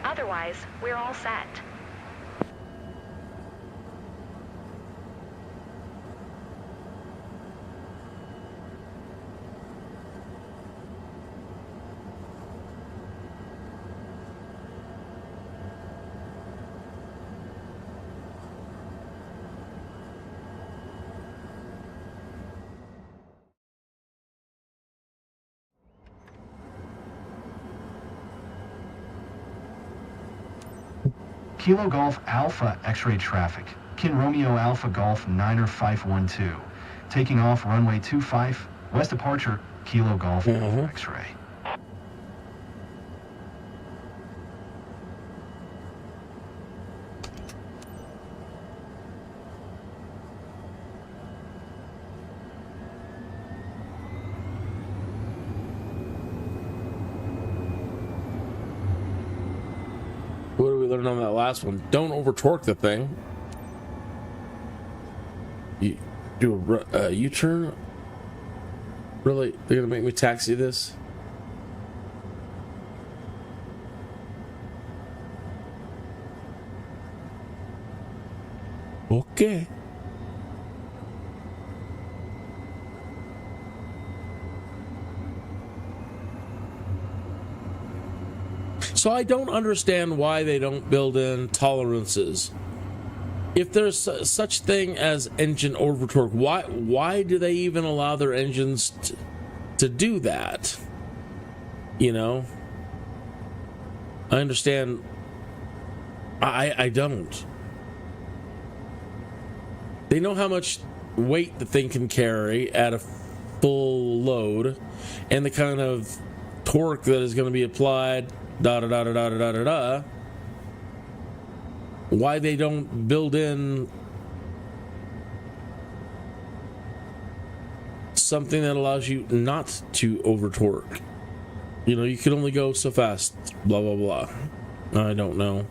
Otherwise, we're all set. Kilo Golf Alpha X-ray traffic. Kin Romeo Alpha Golf 9er 512. Taking off runway 25, west departure, Kilo Golf, X-ray. What did we learn on that last one? Don't over torque the thing. You do a U-turn? Really? They're gonna make me taxi this? Okay. So I don't understand why they don't build in tolerances. If there's such thing as engine over torque, why do they even allow their engines to do that? You know? I understand. I don't. They know how much weight the thing can carry at a full load and the kind of torque that is going to be applied. Why they don't build in something that allows you not to over torque? You know, you can only go so fast, blah blah blah. I don't know.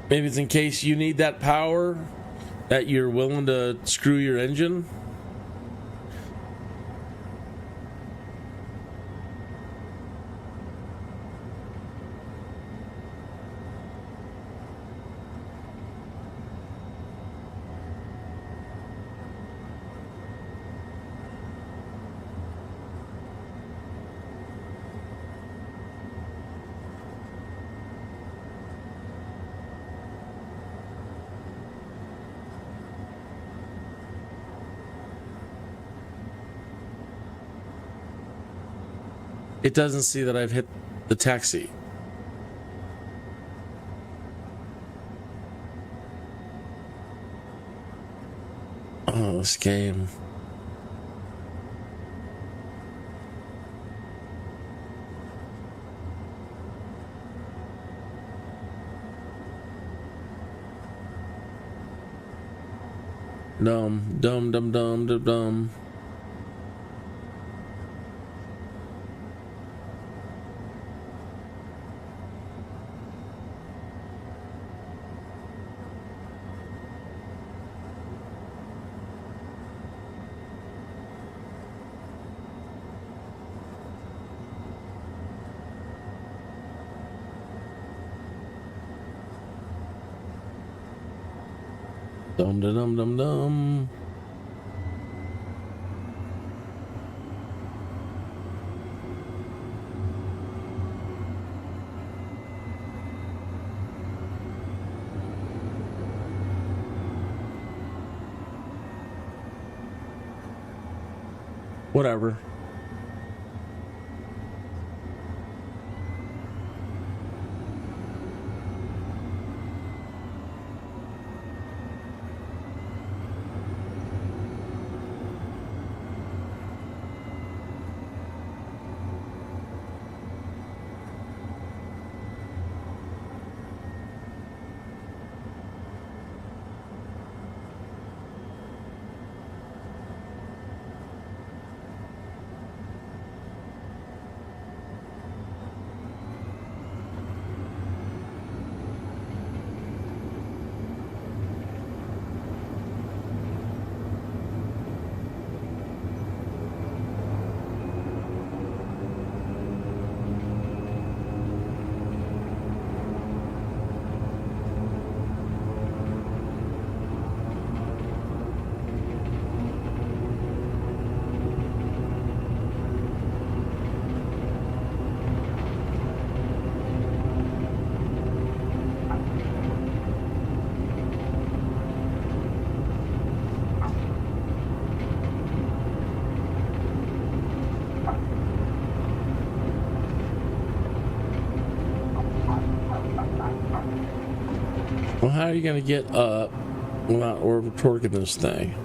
Maybe it's in case you need that power that you're willing to screw your engine. It doesn't see that I've hit the taxi. Oh, this game. Dumb, dumb, dumb, dumb, dumb, dumb. Dum dum dum dum dum. Whatever. Well, how are you going to get up We're torquing this thing.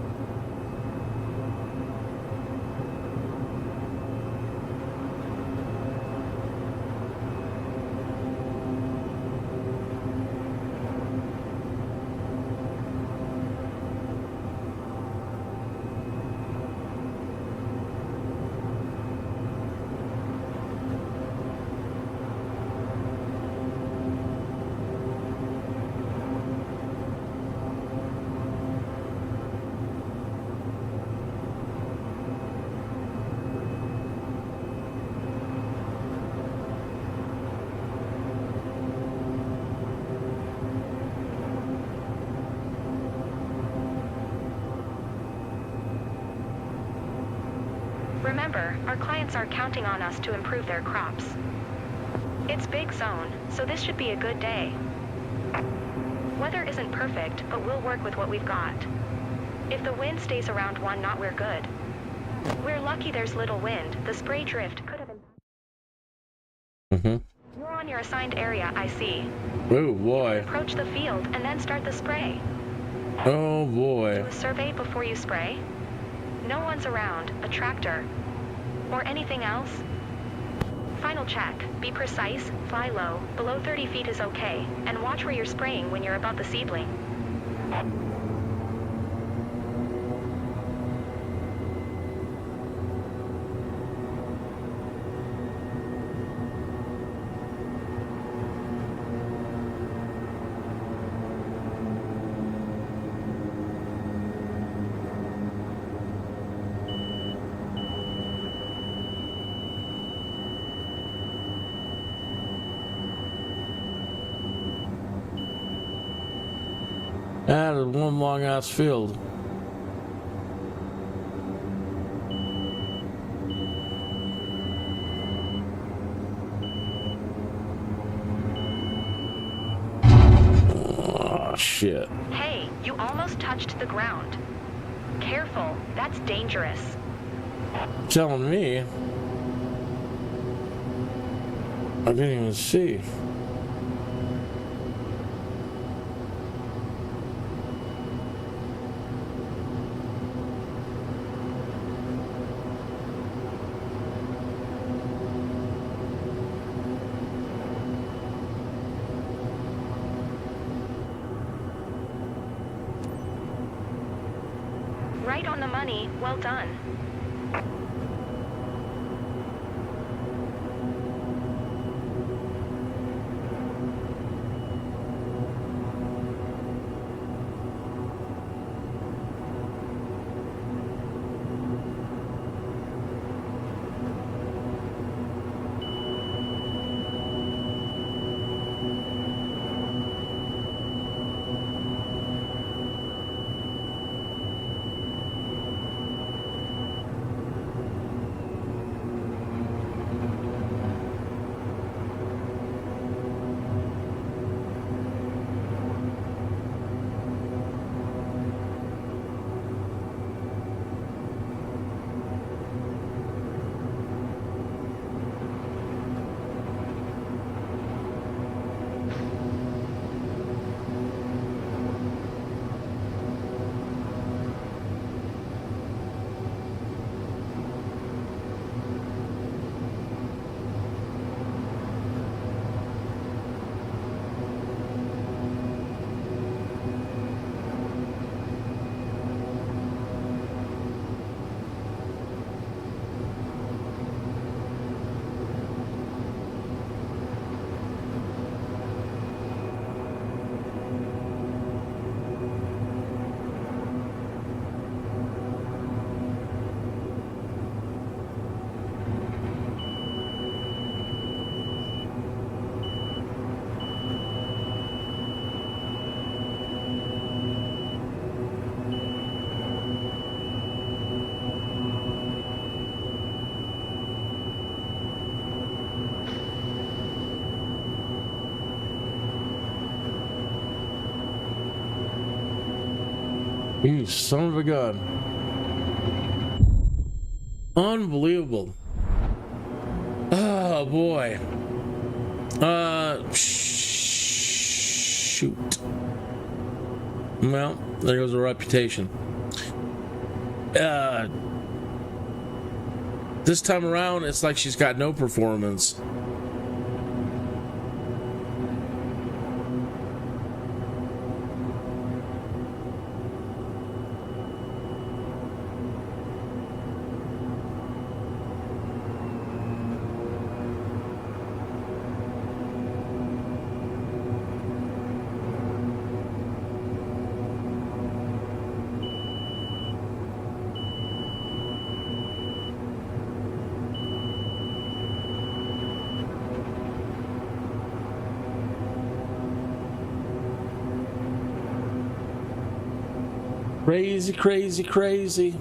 Remember, our clients are counting on us to improve their crops. It's big zone, so this should be a good day. Weather isn't perfect, but we'll work with what we've got. If the wind stays around 1 knot, we're good. We're lucky there's little wind. The spray drift could have been... You're on your assigned area, I see. Oh boy. Approach the field and then start the spray. Oh boy. Do a survey before you spray? No one's around. A tractor. Or anything else? Final check. Be precise, fly low, below 30 feet is okay, and watch where you're spraying when you're above the seedling. That is one long ass field. Oh shit. Hey, you almost touched the ground. Careful, that's dangerous. Telling me. I didn't even see. Right on the money, well done. You son of a gun. Unbelievable. Oh boy. Shoot. Well, there goes a reputation. This time around, it's like she's got no performance. Crazy, crazy, crazy.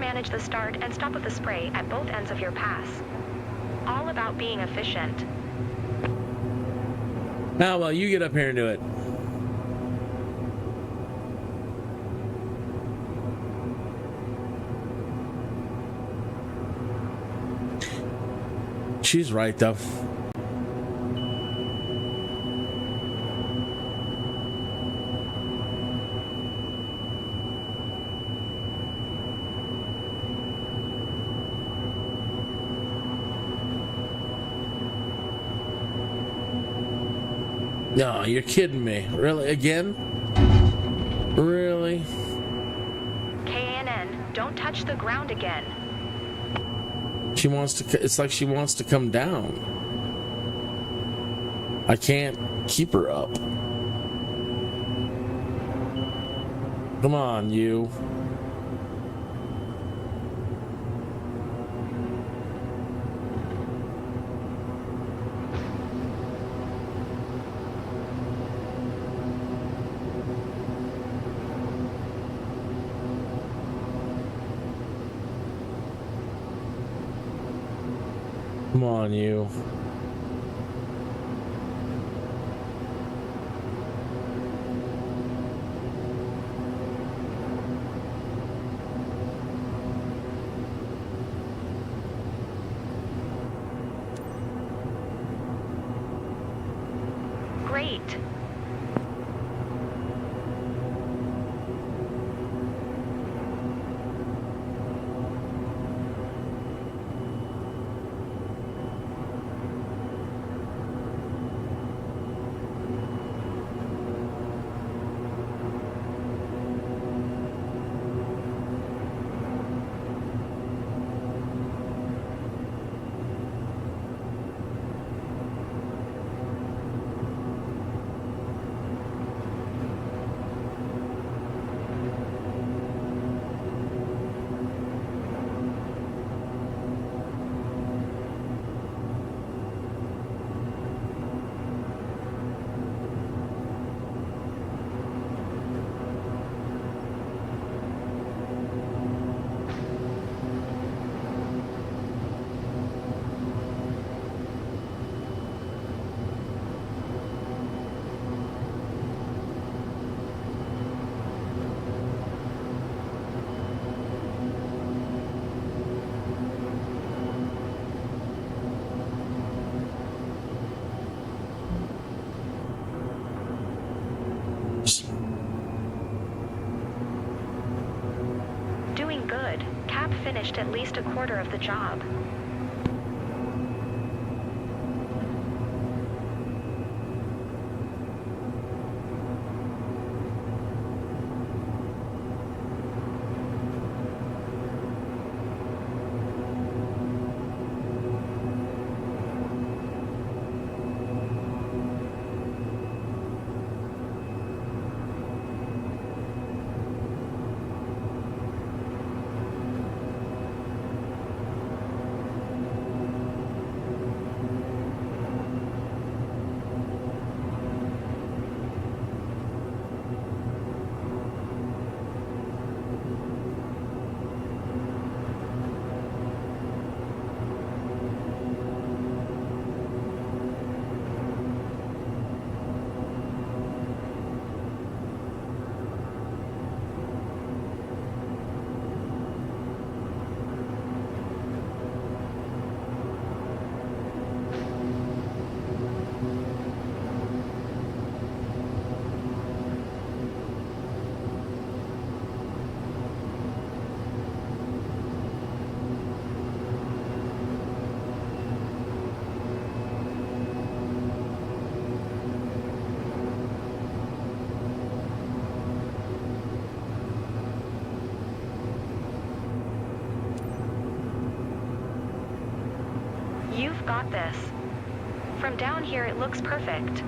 Manage the start and stop of the spray at both ends of your pass. All about being efficient. Now, well, you get up here and do it. She's right, though. No, you're kidding me. Really? Again? Really? KNN, don't touch the ground again. She wants to... It's like she wants to come down. I can't keep her up. Come on, you. Come on, you. Great. Doing good. Cap finished at least a quarter of the job. got this. From down here, it looks perfect.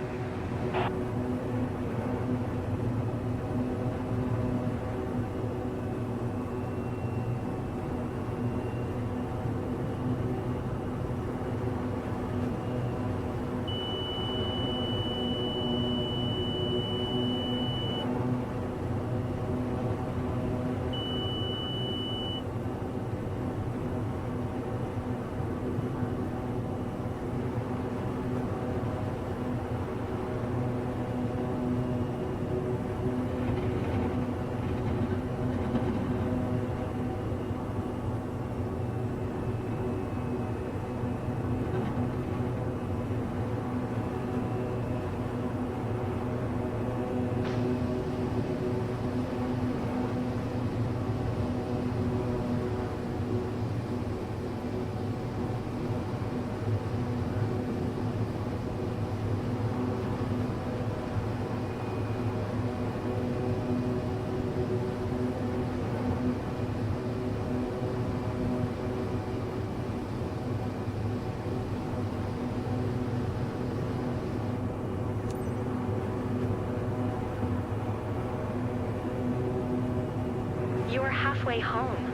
You're halfway home.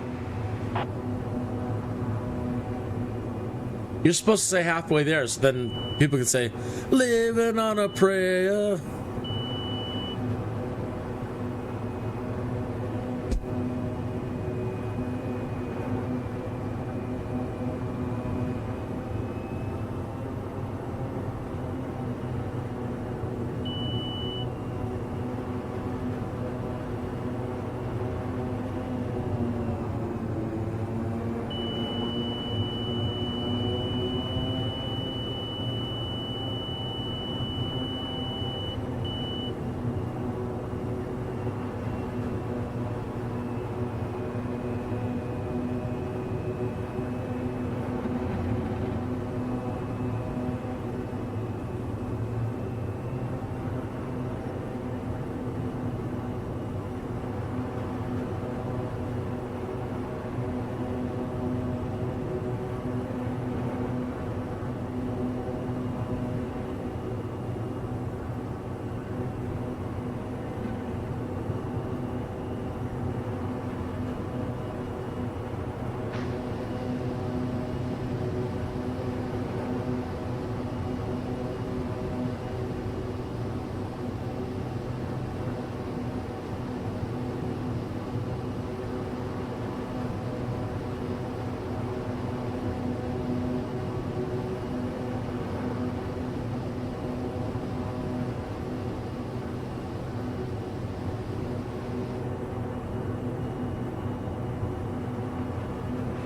You're supposed to say halfway there, so then people can say, living on a prayer.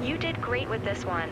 You did great with this one.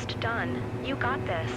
almost done. You got this.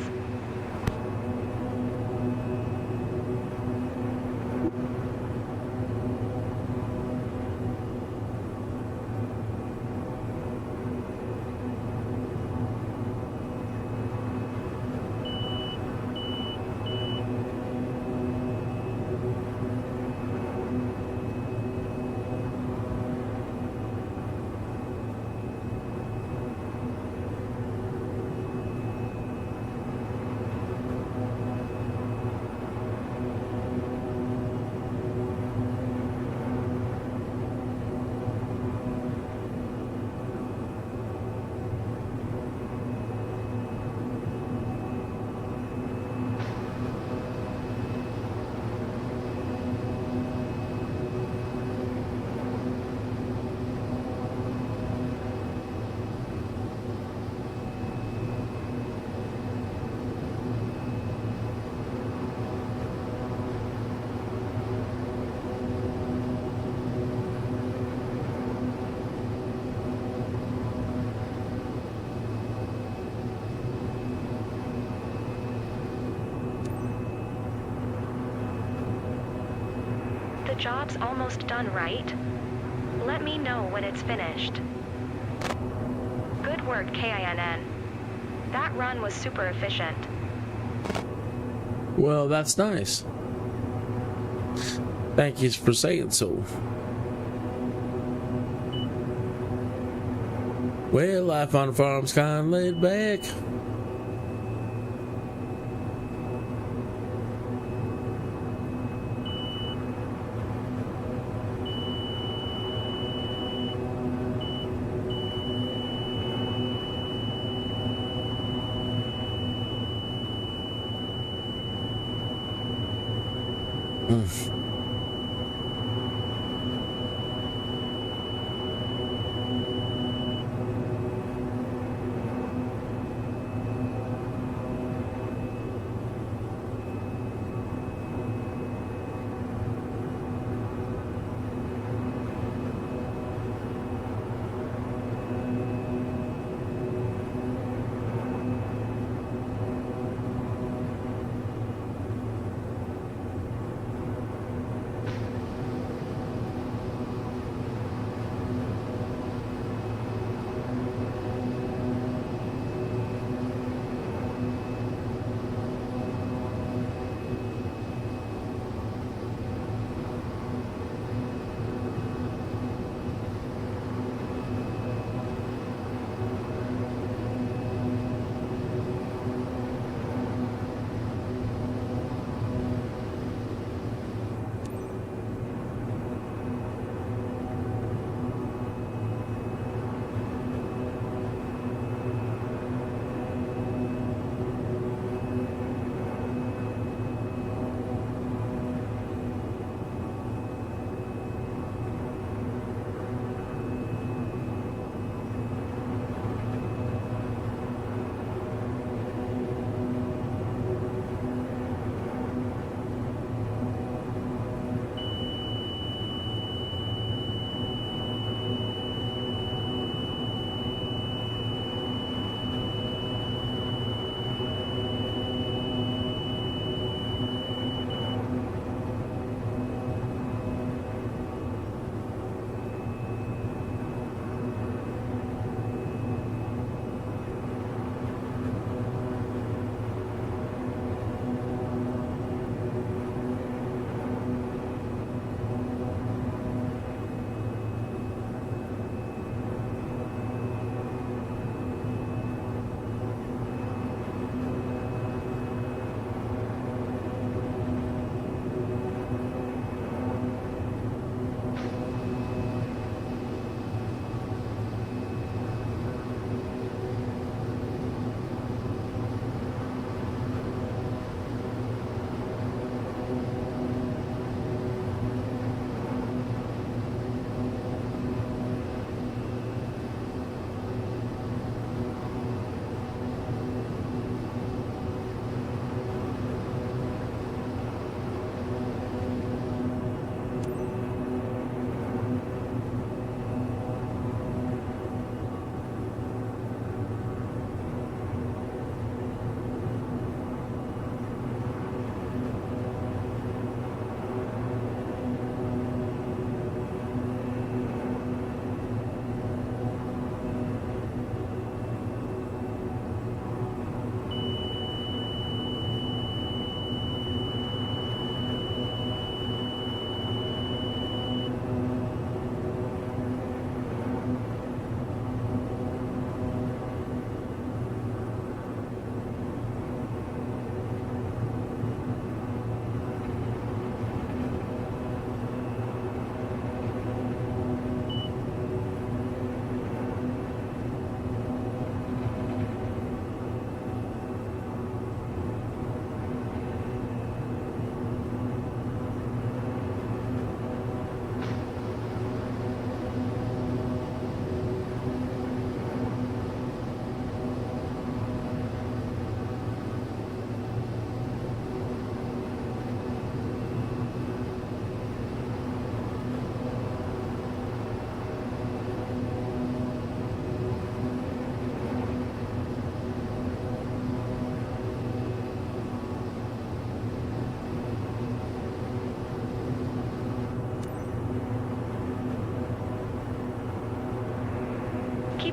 The job's almost done, right? Let me know when it's finished. Good work, KINN. That run was super efficient. Well, that's nice. Thank you for saying so. Well, life on the farm's kind of laid back.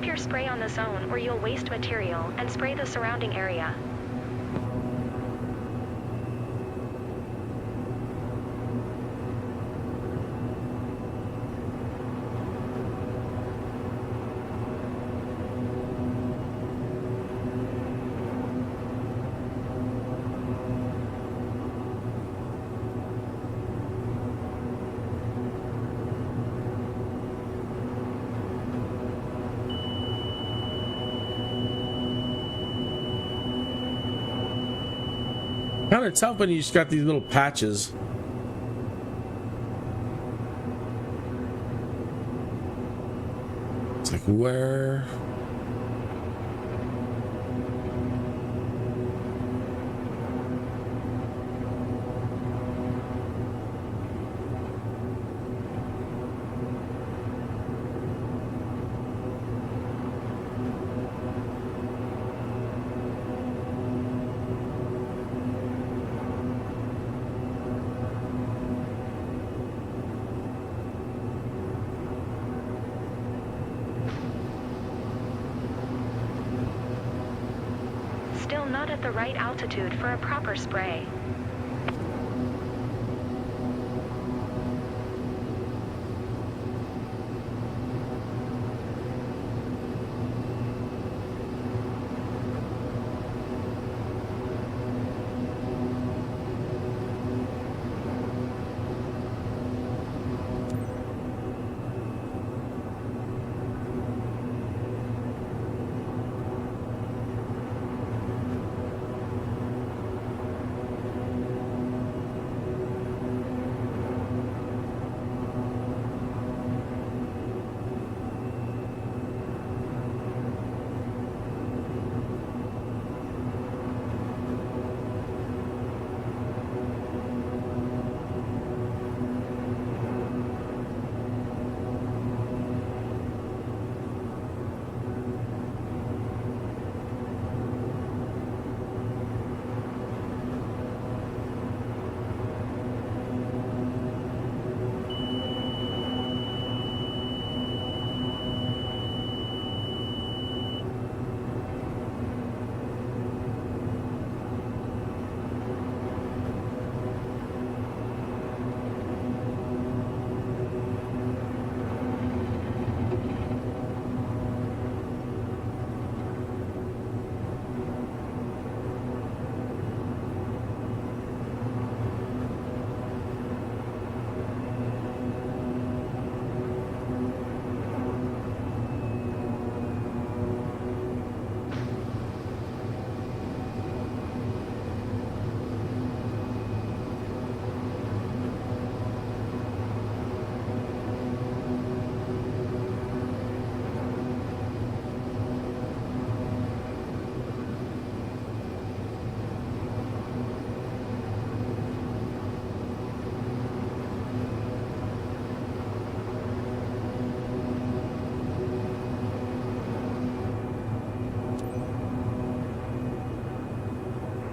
Keep your spray on the zone or you'll waste material, and spray the surrounding area. Kind of tough when you just got these little patches. It's like, where? Still not at the right altitude for a proper spray.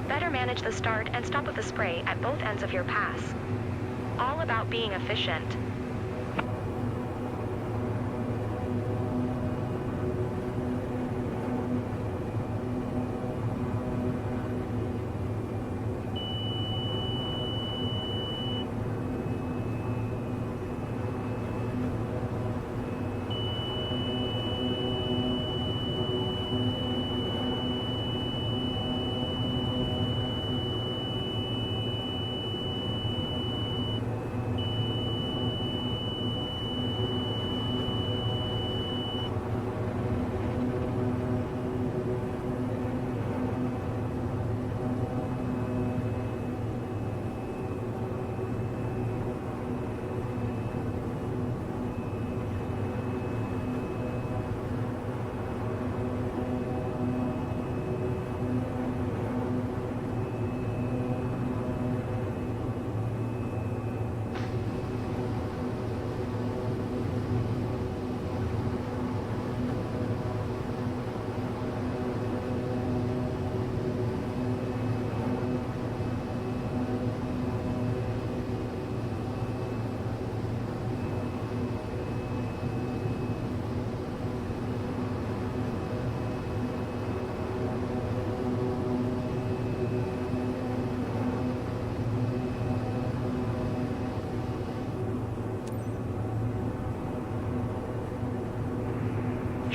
Better manage the start and stop of the spray at both ends of your pass. All about being efficient.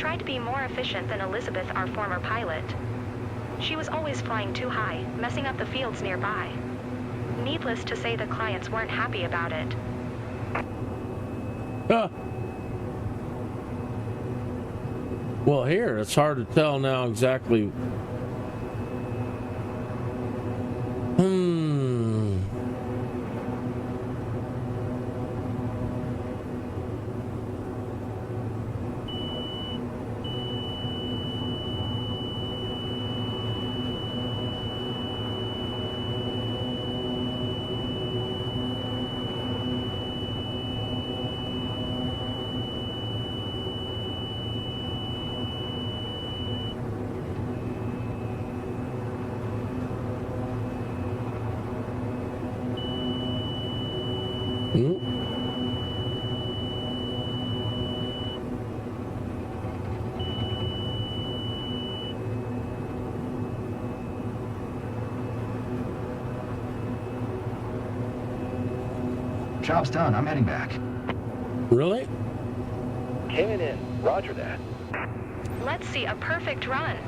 tried to be more efficient than Elizabeth, our former pilot. She was always flying too high, messing up the fields nearby. Needless to say, the clients weren't happy about it. Well, here, it's hard to tell now exactly. Job's done. I'm heading back. Really? Cannon in. Roger that. Let's see a perfect run.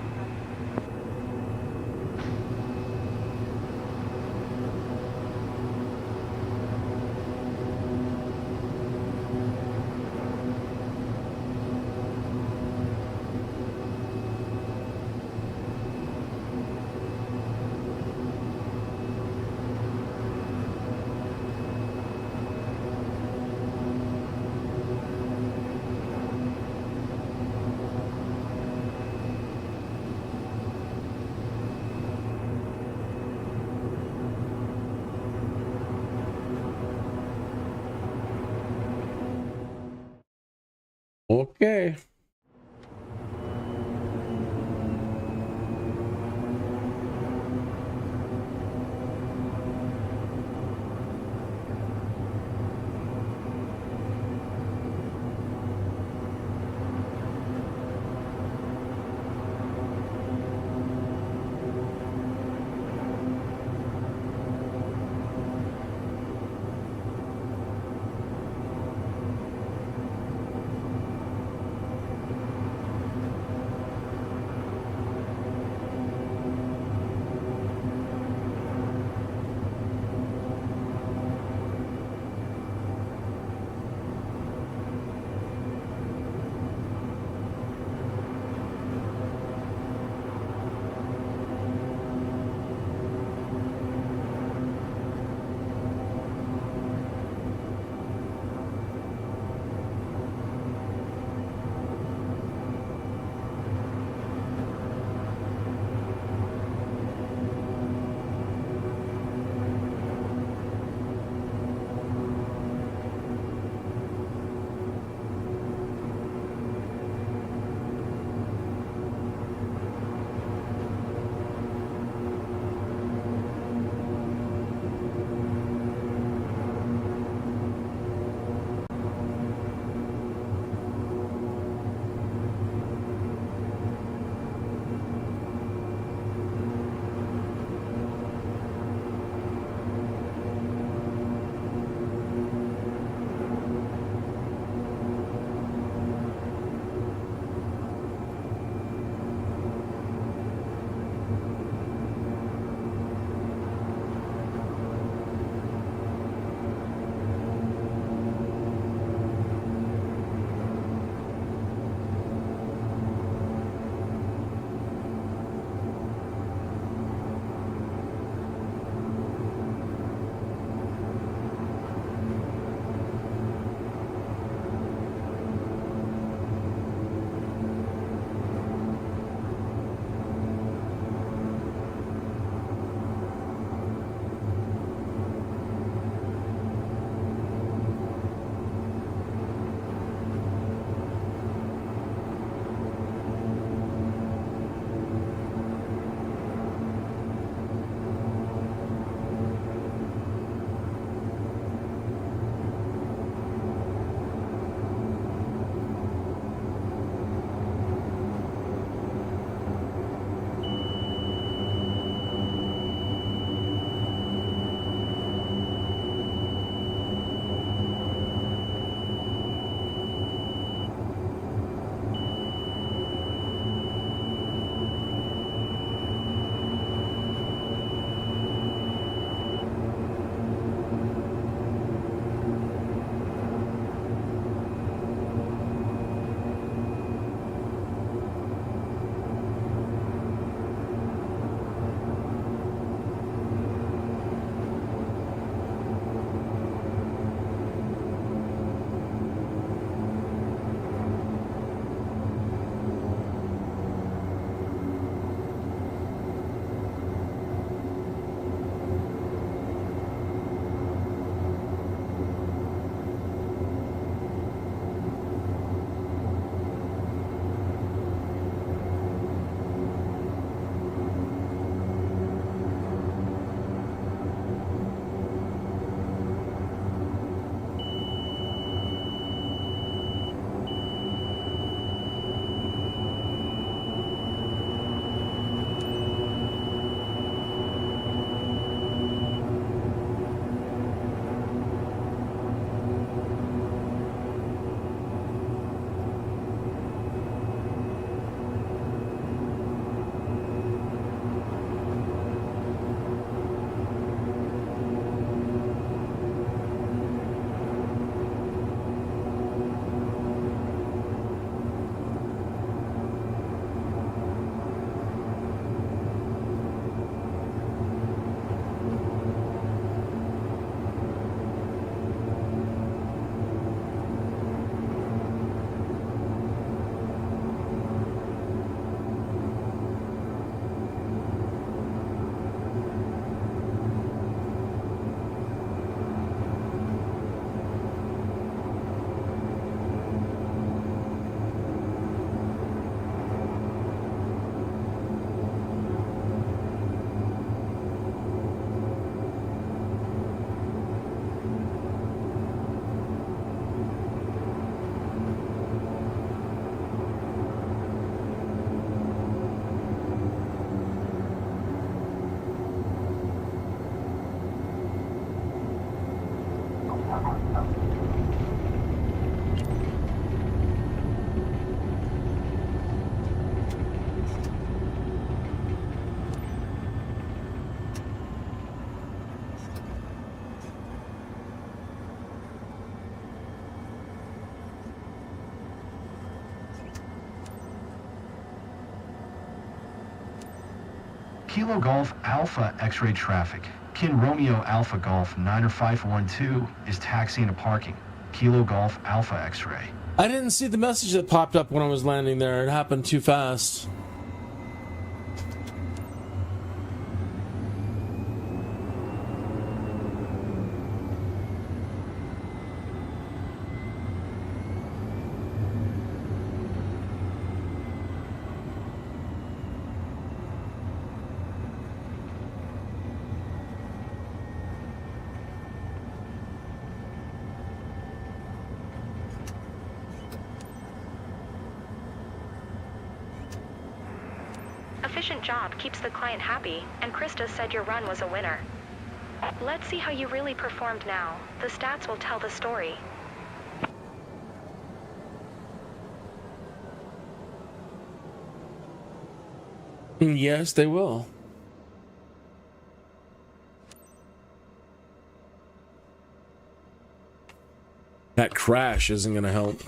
Okay. Kilo Golf Alpha X-ray traffic. Kin Romeo Alpha Golf 90512 is taxiing to parking. Kilo Golf Alpha X-ray. I didn't see the message that popped up when I was landing there. It happened too fast. Efficient job keeps the client happy, and Krista said your run was a winner. Let's see how you really performed now. The stats will tell the story. Yes, they will. That crash isn't going to help.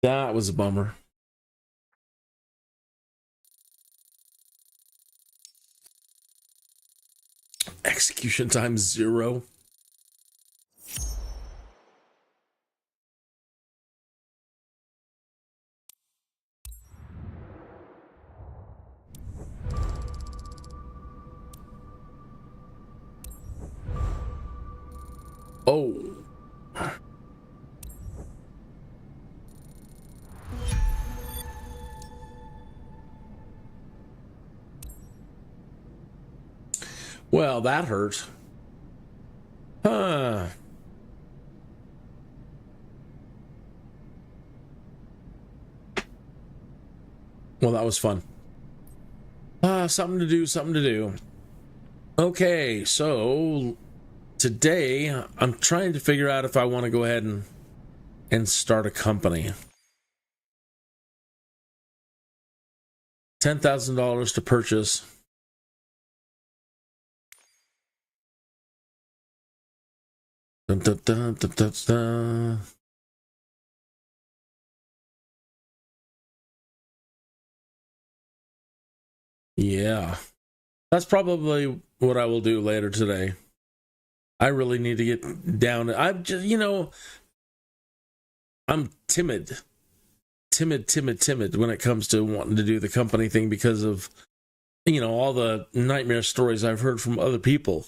That was a bummer. Execution time 0. Oh. Well, that hurt. Huh. Well, that was fun. Something to do. Okay, so today I'm trying to figure out if I want to go ahead and start a company. $10,000 to purchase. Dun, dun, dun, dun, dun, dun. Yeah, that's probably what I will do later today. I really need to get down. I'm just, I'm timid when it comes to wanting to do the company thing because of, all the nightmare stories I've heard from other people.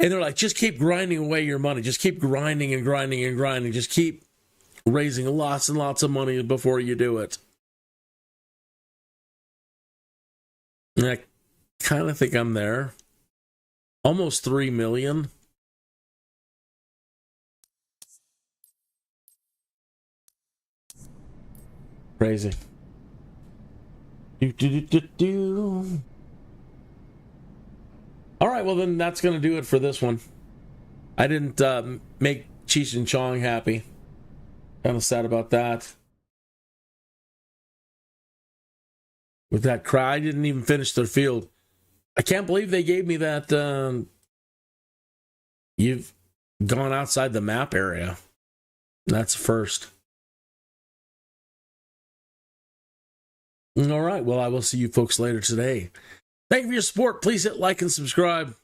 And they're like, just keep grinding away your money. Just keep grinding and grinding and grinding. Just keep raising lots and lots of money before you do it. And I kind of think I'm there. Almost 3 million. Crazy. All right, well then that's going to do it for this one. I didn't make Cheech and Chong happy. Kind of sad about that. With that cry, I didn't even finish their field. I can't believe they gave me that. You've gone outside the map area. That's first. All right, well, I will see you folks later today. Thank you for your support. Please hit like and subscribe.